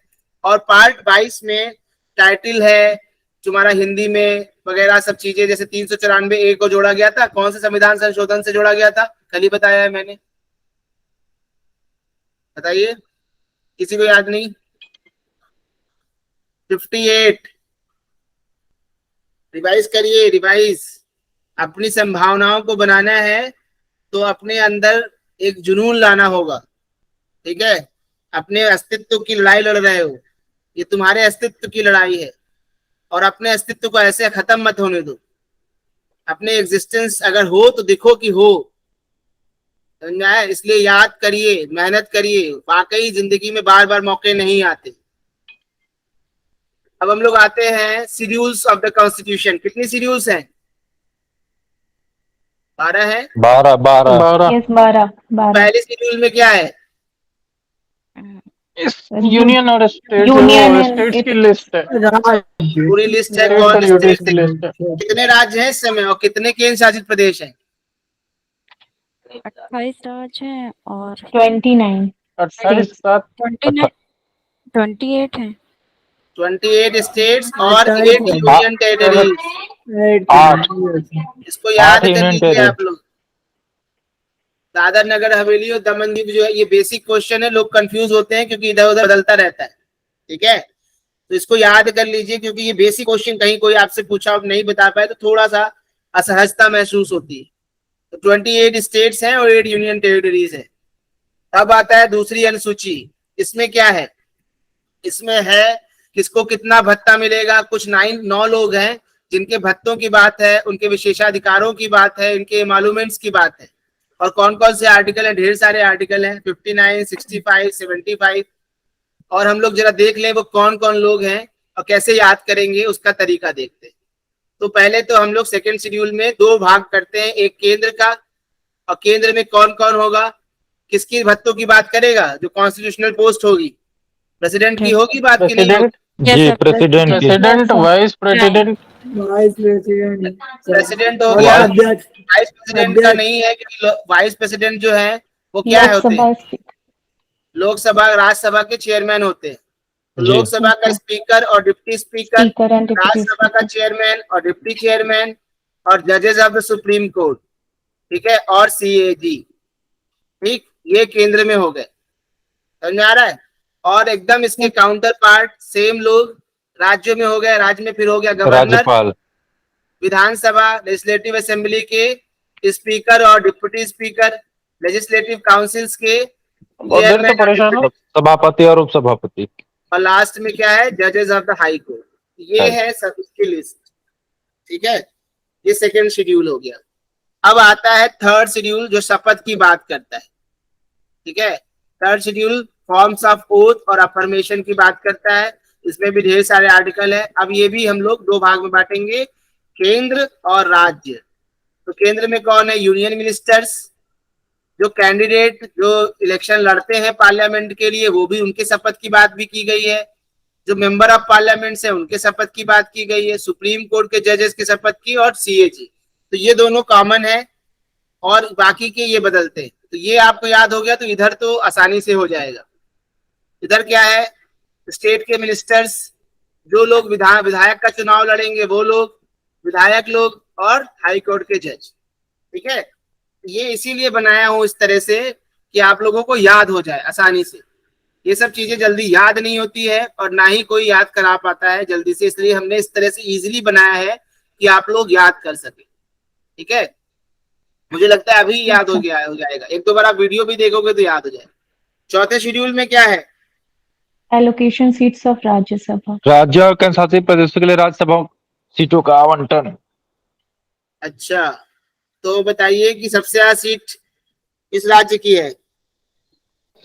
और पार्ट 22 में टाइटल है तुम्हारा हिंदी में वगैरह सब चीजें, जैसे 394 ए को जोड़ा गया था, कौन से संविधान संशोधन से जोड़ा गया था? कल ही बताया है मैंने, बताइए, किसी को याद नहीं? 58, रिवाइज करिए, रिवाइज। अपनी संभावनाओं को बनाना है, तो अपने अंदर एक जुनून लाना होगा, ठीक है। अपने अस्तित्व की लड़ाई लड़ रहे हो, ये तुम्हारे अस्तित्व की लड़ाई है, और अपने अस्तित्व को ऐसे खत्म मत होने दो। अपने एग्जिस्टेंस अगर हो तो दिखो कि हो, समझा है? इसलिए याद करिए, मेहनत करिए, वाकई जिंदगी में बार बार मौके नहीं आते। अब हम लोग आते हैं शेड्यूल्स ऑफ द कॉन्स्टिट्यूशन। कितनी शेड्यूल्स हैं? 12 है। 12 12 12 यस 12 पहले शेड्यूल में क्या है? इस यूनियन और स्टेट यूनियन जो and स्टेट्स की it- लिस्ट है, राज्य पूरी लिस्ट है। स्टेट्स कौन और यूटीज स्टेट की है? लिस्ट है। कितने राज्य हैं इस समय और कितने केंद्र शासित प्रदेश हैं? 28 राज्य हैं और 29 28 7 29 28 हैं। 28 स्टेट्स और 28 8 यूनियन टेरिटरीज। 8 इसको याद 8 कर यूनियन लीजिए टेरिटरी। आप लोग। दादर नगर हवेली और दमन दीव जो है, ये बेसिक क्वेश्चन है। लोग कंफ्यूज होते हैं क्योंकि इधर उधर बदलता रहता है, ठीक है। तो इसको याद कर लीजिए, क्योंकि ये बेसिक क्वेश्चन कहीं कोई आपसे पूछा और नहीं बता पाए तो थोड़ा सा असहजता महसूस होती है। तो 28 स्टेट्स हैं और 8 यूनियन टेरिटरीज है। अब आता है दूसरी अनुसूची। इसमें क्या है? इसमें है किसको कितना भत्ता मिलेगा। कुछ 9 लोग हैं जिनके भत्तों की बात है, उनके विशेषाधिकारों की बात है, इनके एमॉल्यूमेंट्स की बात है। और कौन कौन से आर्टिकल हैं? ढेर सारे आर्टिकल हैं, 59, 65, 75। और हम लोग जरा देख लें वो कौन कौन लोग हैं और कैसे याद करेंगे, उसका तरीका देखते हैं। तो पहले तो हम लोग सेकेंड शेड्यूल में 2 भाग करते हैं, एक केंद्र का, और केंद्र में कौन कौन होगा, किसकी भत्तों की बात करेगा। जो कॉन्स्टिट्यूशनल पोस्ट होगी, प्रेसिडेंट की होगी बात की नहीं होगी? प्रेसिडेंट जी प्रेसिडेंट की। President vice president vice president president हो और गया। अध्यक्ष वाइस प्रेसिडेंट का नहीं है, क्योंकि वाइस प्रेसिडेंट जो है वो क्या होते हैं? लोकसभा लोकसभा राज्यसभा के चेयरमैन होते हैं। तो जी। लोकसभा का स्पीकर और deputy speaker, speaker and deputy Rajya Sabha का चेयरमैन और डिप्टी चेयरमैन, और जजेस ऑफ द सुप्रीम कोर्ट, ठीक है, और सीएजी, ठीक। ये केंद्र में हो गए, समझ में आ रहा है? और एकदम इसके काउंटर पार्ट सेम लोग राज्यों में हो गए। राज्य में फिर हो गया गवर्नर, राज्यपाल। विधानसभा लेजिस्लेटिव असेंबली के स्पीकर और डिप्टी स्पीकर, लेजिस्लेटिव काउंसिल्स के बहुत देर से परेशान हो। सभापति और उपसभापति। और लास्ट में क्या है? जजेस ऑफ द हाई कोर्ट। ये है सब इसकी लिस्ट, ठीक है। ये सेकेंड शेड्यूल हो गया। अब आता है थर्ड शेड्यूल जो शपथ की बात करता है, ठीक है। Third schedule forms of oath और अफर्मेशन की बात करता है। इसमें भी ढेर सारे आर्टिकल है। अब ये भी हम लोग 2 भाग में बांटेंगे, केंद्र और राज्य। तो केंद्र में कौन है? यूनियन मिनिस्टर्स, जो कैंडिडेट जो इलेक्शन लड़ते हैं पार्लियामेंट के लिए, वो भी उनके शपथ की बात भी की गई है। जो मेंबर ऑफ पार्लियामेंट है उनके शपथ की बात की गई है। सुप्रीम कोर्ट के जजेस की शपथ की, और सीएजी। तो ये दोनों कॉमन है और बाकी के ये बदलते हैं। तो ये आपको याद हो गया तो इधर तो आसानी से हो जाएगा। इधर क्या है? स्टेट के मिनिस्टर्स, जो लोग विधायक का चुनाव लड़ेंगे वो लोग, विधायक लोग, और हाई कोर्ट के जज, ठीक है। ये इसीलिए बनाया हूं इस तरह से कि आप लोगों को याद हो जाए आसानी से। ये सब चीजें जल्दी याद नहीं होती है और ना ही कोई याद करा पाता है जल्दी से, इसलिए हमने इस तरह से इजीली बनाया है कि आप लोग याद कर सके, ठीक है। मुझे लगता है अभी याद हो जाएगा। 1-2 बार आप वीडियो भी देखोगे तो याद हो जाएगा। चौथे शेड्यूल में क्या है? Allocation seats of Rajya Sabha. राज्य और केंद्र शासित प्रदेशों के लिए राज्यसभा सीटों का आवंटन। अच्छा, तो बताइए कि सबसे ज्यादा सीट किस राज्य की है?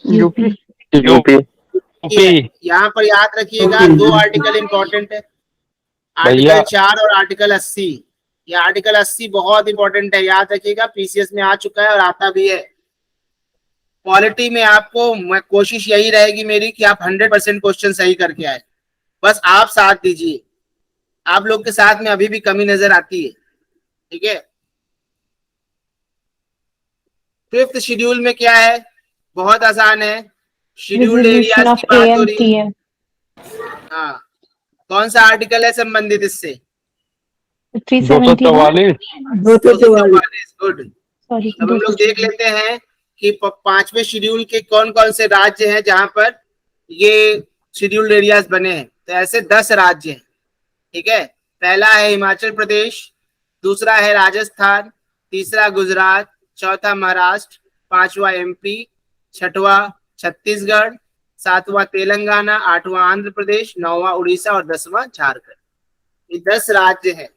यूपी। यूपी। यहाँ पर याद रखिएगा 2 आर्टिकल इंपॉर्टेंट है, भैया। आर्टिकल 4 और आर्टिकल 80। ये आर्टिकल 80 बहुत इंपॉर्टेंट है, याद रखिएगा। पीसीएस में आ चुका है और आता भी है। पॉलिटी में आपको कोशिश यही रहेगी मेरी कि आप 100% क्वेश्चन सही करके आए। बस आप साथ दीजिए, आप लोग के साथ में अभी भी कमी नजर आती है, ठीक है। फिफ्थ शेड्यूल में क्या है? बहुत आसान है, शेड्यूल्ड Resolution एरियाज of की बात हो रही है। AMTM। हाँ, कौन सा आर्टिकल है संबंधित इससे? 371। 244 गुड। सॉरी अब हम लोग देख लेते हैं कि 5वें शेड्यूल के कौन कौन से राज्य हैं जहां पर ये शेड्यूल्ड एरियाज बने हैं। तो ऐसे 10 राज्य हैं, ठीक है। पहला है हिमाचल प्रदेश, दूसरा है राजस्थान, तीसरा गुजरात, चौथा महाराष्ट्र, पांचवा एमपी, छठवां छत्तीसगढ़, सातवां तेलंगाना, आठवां आंध्र प्रदेश, नौवां उड़ीसा और 10वां झारखंड। ये 10 राज्य हैं।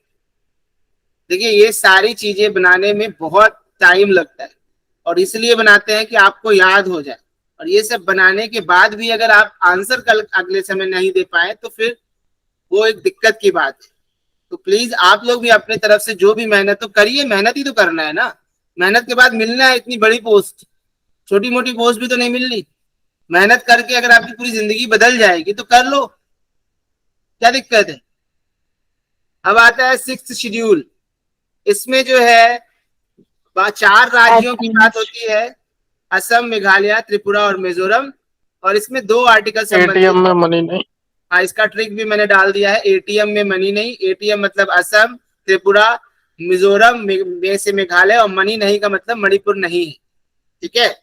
देखिए ये सारी चीजें बनाने में बहुत टाइम लगता है और इसलिए बनाते हैं कि आपको याद हो जाए। और ये सब बनाने के बाद भी अगर आप आंसर कल अगले समय नहीं दे पाए तो फिर वो एक दिक्कत की बात है। तो प्लीज आप लोग भी अपने तरफ से जो भी मेहनत तो करिए, मेहनत ही तो करना है ना। मेहनत के बाद मिलना है इतनी बड़ी पोस्ट, छोटी मोटी पोस्ट भी तो नहीं मिलनी। मेहनत करके अगर आपकी पूरी जिंदगी बदल जाएगी तो कर लो, क्या दिक्कत है। अब आता है 6th शेड्यूल। इसमें जो है 4 राज्यों की बात होती है, असम, मेघालय, त्रिपुरा और मिजोरम। और इसमें 2 आर्टिकल संबंधित एटीएम में मनी नहीं। हाँ, इसका ट्रिक भी मैंने डाल दिया है। एटीएम में मनी नहीं, एटीएम मतलब असम, त्रिपुरा, मिजोरम में से मेघालय, और मनी नहीं का मतलब मणिपुर नहीं है, ठीक है।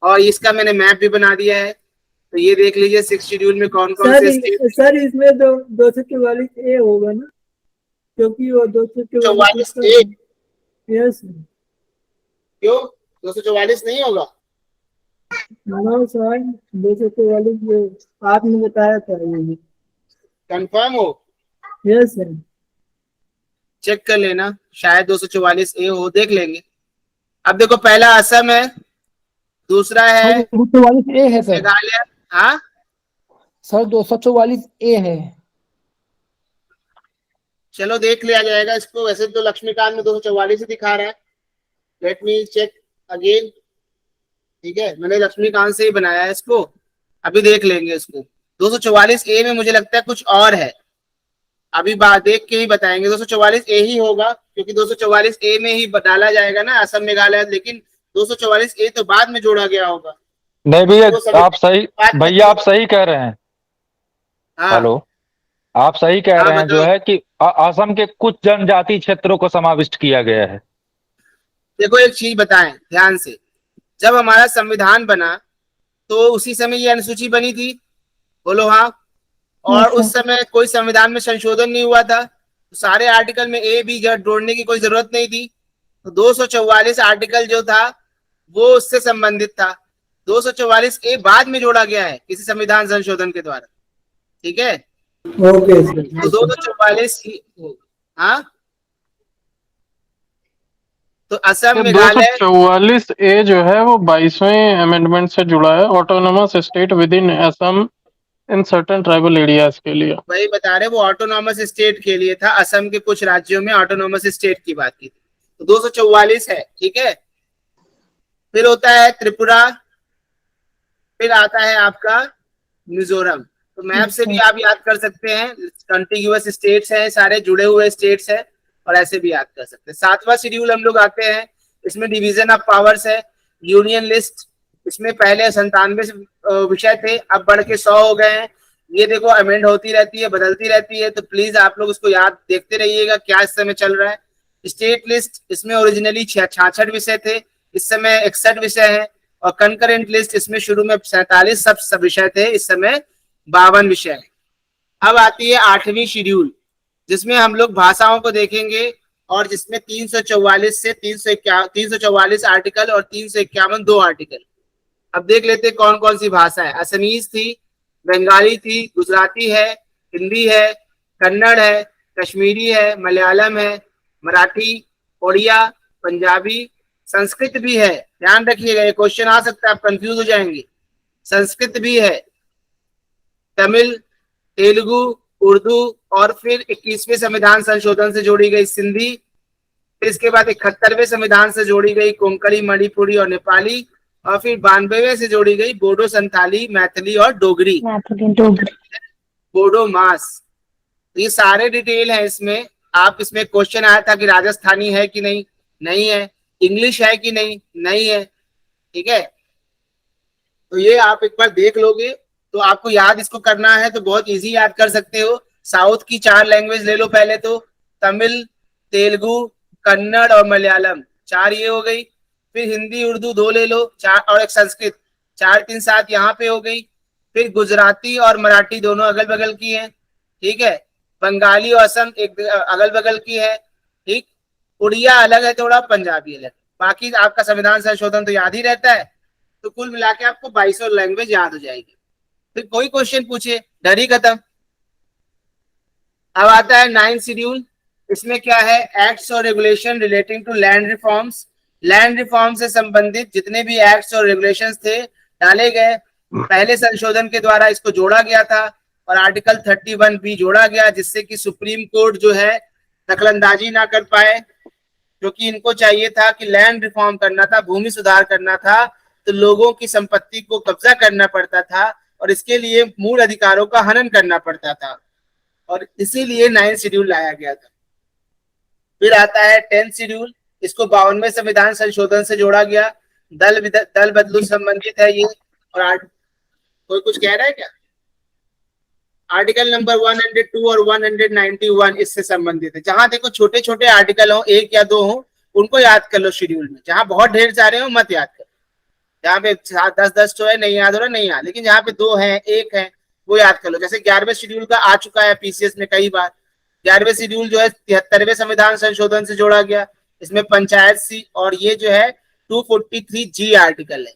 और इसका मैंने मैप भी बना दिया है, तो ये देख लीजिए 6 शेड्यूल में कौन कौन से स्टेट। सर इसमें तो 244A होगा ना, क्योंकि वो 244 244A यस क्यों 244 नहीं होगा? नो सर, 244 आपने बताया था ये। कंफर्म हो? Yes sir. चेक कर लेना, शायद 244A हो, देख लेंगे। अब देखो पहला असम है, दूसरा है 244A है सर। मेघालय। हाँ सर 244A है। चलो देख लिया जाएगा इसको। वैसे तो लक्ष्मीकांत में 244 ही दिखा रहा है। लेट मी चेक अगेन, ठीक है। मैंने लक्ष्मीकांत से ही बनाया है इसको, अभी देख लेंगे इसको। 244A में मुझे लगता है कुछ और है, अभी बात देख के ही बताएंगे। 244A ही होगा, क्योंकि 244A में ही डाला जाएगा ना असम मेघालय, लेकिन 244A तो बाद में जोड़ा गया होगा। नहीं भैया, वो सब आप सही, बात भैया आप सही कह रहे हैं। हाँ हेलो, आप सही कह हाँ रहे हैं, जो बताओ। है कि असम के कुछ जनजाति क्षेत्रों को समाविष्ट किया गया है। देखो एक चीज बताएं ध्यान से, जब हमारा संविधान बना तो उसी समय ये अनुसूची बनी थी, बोलो हाँ। और Yes, उस समय कोई संविधान में संशोधन नहीं हुआ था, तो सारे आर्टिकल में ए बी जेड जोड़ने की कोई जरूरत नहीं थी। तो 244 आर्टिकल जो था वो उससे संबंधित था। 244A बाद में जोड़ा गया है किसी संविधान संशोधन के द्वारा, ठीक है। Okay sir. तो 244 हाँ, तो असम मेघालय 244A जो है वो 22वें अमेंडमेंट से जुड़ा है, autonomous state with in Assam in certain tribal areas के लिए। वही बता रहे, वो ऑटोनॉमस स्टेट के लिए था। असम के कुछ राज्यों में ऑटोनॉमस स्टेट की बात की थी। तो 244 है, ठीक है। फिर होता है त्रिपुरा, फिर आता है आपका मिजोरम। तो मैप से भी आप याद कर सकते हैं, कंटिग्यूअस स्टेट्स हैं, सारे जुड़े हुए स्टेट्स हैं, और ऐसे भी याद कर सकते हैं। 7वां शेड्यूल हम लोग आते हैं, इसमें डिवीजन ऑफ पावर्स है, यूनियन लिस्ट। इसमें पहले 97 विषय थे, अब बढ़ के 100 हो गए हैं। ये देखो अमेंड होती रहती है, बदलती रहती है, तो प्लीज आप लोग उसको याद देखते रहिएगा क्या इस समय चल रहा है। स्टेट लिस्ट, इसमें ओरिजिनली 66 विषय थे, इस समय 61 विषय है। और कंकरेंट लिस्ट, इसमें शुरू में 47 सब विषय थे, इस समय 52 विषय है। अब आती है 8वीं शेड्यूल, जिसमें हम लोग भाषाओं को देखेंगे, और जिसमें 344 से 344 आर्टिकल और 351 2 आर्टिकल। अब देख लेते हैं कौन कौन सी भाषा है। असमीज थी, बंगाली थी, गुजराती है, हिंदी है, कन्नड़ है, कश्मीरी है, मलयालम है, मराठी, उड़िया, पंजाबी, संस्कृत भी है। ध्यान रखिएगा, ये क्वेश्चन आ सकता है, आप कंफ्यूज हो जाएंगे। संस्कृत भी है, तमिल, तेलुगु, उर्दू, और फिर 21वें संविधान संशोधन से जोड़ी गई सिंधी। फिर इसके बाद 71वें संविधान से जोड़ी गई कोंकणी, मणिपुरी और नेपाली। और फिर 92वें से जोड़ी गई बोडो, संथाली, मैथिली और डोगरी, बोडो मास। तो ये सारे डिटेल है इसमें। आप इसमें क्वेश्चन आया था कि राजस्थानी है कि नहीं, नहीं है। इंग्लिश है कि नहीं, नहीं है, ठीक है। तो ये आप एक बार देख लोगे तो आपको याद इसको करना है तो बहुत इजी याद कर सकते हो। साउथ की 4 लैंग्वेज ले लो पहले तो, तमिल, तेलुगु, कन्नड़ और मलयालम, 4 ये हो गई। फिर हिंदी उर्दू 2 ले लो, 4, और एक संस्कृत, 4 3 7 यहाँ पे हो गई। फिर गुजराती और मराठी दोनों अगल बगल की है, ठीक है। बंगाली और असम एक अगल बगल की है, ठीक। उड़िया अलग है थोड़ा, पंजाबी अलग। बाकी आपका संविधान संशोधन तो याद ही रहता है, तो कुल मिला के आपको 2200 लैंग्वेज याद हो जाएगी। फिर कोई क्वेश्चन पूछिए, डर ही खत्म। अब आता है 9 शेड्यूल। इसमें क्या है, एक्ट्स और regulation relating to land reforms. Land reform से संबंधित जितने भी एक्ट्स और रेगुलेशंस थे डाले गए, पहले संशोधन के द्वारा इसको जोड़ा गया था और आर्टिकल 31 भी जोड़ा गया, जिससे कि सुप्रीम कोर्ट जो है दखलंदाजी ना कर पाए, क्योंकि इनको चाहिए था कि लैंड रिफॉर्म करना था, भूमि सुधार करना था, तो लोगों की संपत्ति को कब्जा करना पड़ता था और इसके लिए मूल अधिकारों का हनन करना पड़ता था, और इसीलिए 9 शेड्यूल लाया गया था। फिर आता है 10 शेड्यूल। इसको 52वें संविधान संशोधन से जोड़ा गया। दल बदलू संबंधित है ये। और कोई कुछ कह रहा है क्या? आर्टिकल नंबर 102 और 191 इससे संबंधित है। जहां देखो छोटे छोटे आर्टिकल हो, 1 या 2 हो, उनको याद कर लो शेड्यूल में। जहां बहुत ढेर सारे हो मत याद करो। जहाँ पे 10 तो है, नहीं याद हो रहा नहीं याद, लेकिन जहाँ पे 2 है 1 है वो याद कर लो। जैसे 11वें शेड्यूल का आ चुका है पीसीएस में कई बार। 11वें शेड्यूल जो है 73वें संविधान संशोधन से जोड़ा गया। इसमें पंचायत सी और ये जो है 243G आर्टिकल है।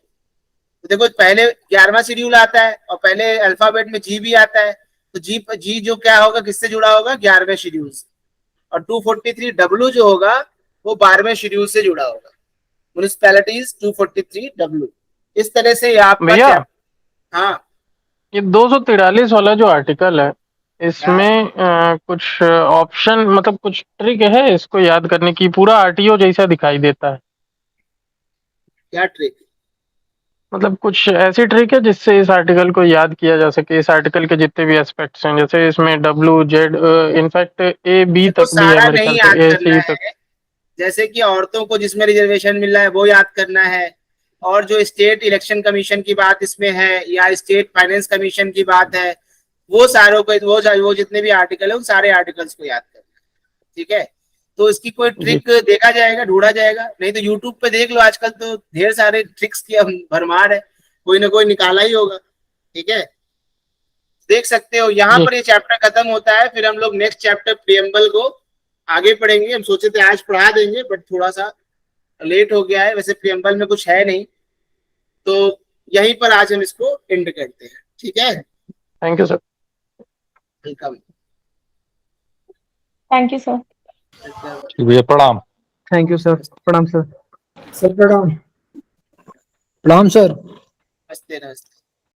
तो देखो पहले 11वां शेड्यूल आता है और पहले अल्फाबेट में जी भी आता है, तो जी जो क्या होगा, किससे जुड़ा होगा, 11वें शेड्यूल से। और 243W जो होगा वो 12वें शेड्यूल से जुड़ा होगा। Municipalities 243W। इस तरह से आपका भैया हाँ ये 243 वाला जो आर्टिकल है, इसमें कुछ ऑप्शन मतलब कुछ ट्रिक है इसको याद करने की? पूरा आरटीओ जैसा दिखाई देता है। क्या ट्रिक? मतलब कुछ ऐसी ट्रिक है जिससे इस आर्टिकल को याद किया जा सके, इस आर्टिकल के जितने भी एस्पेक्ट्स हैं, जैसे इसमें WZ इनफैक्ट AB तो तक भी है सारा मेरे नहीं ख्याल याद से, करना AC तक। है। जैसे कि औरतों को जिसमें रिजर्वेशन मिल रहा है वो याद करना है, और जो स्टेट इलेक्शन कमीशन की बात इसमें है या स्टेट फाइनेंस कमीशन की बात है, वो सारों को वो जितने भी आर्टिकल है उन सारे आर्टिकल्स को याद करना है। ठीक है, तो इसकी कोई ट्रिक देखा जाएगा, ढूंढा जाएगा, नहीं तो यूट्यूब पे देख लो। आजकल तो ढेर सारे ट्रिक्स की भरमार है, कोई ना कोई निकाला ही होगा। ठीक है, देख सकते हो। यहाँ पर ये चैप्टर खत्म होता है। फिर हम लोग नेक्स्ट चैप्टर प्रियम्बल को आगे पढ़ेंगे। हम सोचे थे आज पढ़ा देंगे, बट थोड़ा सा लेट हो गया है। वैसे प्रियम्बल में कुछ है नहीं, तो यहीं पर आज हम इसको एंड करते हैं। ठीक है, thank you sir. Welcome. Thank you sir. भैया प्रणाम। Thank you sir. प्रणाम सर। सर प्रणाम। प्रणाम सर। नमस्ते नमस्ते।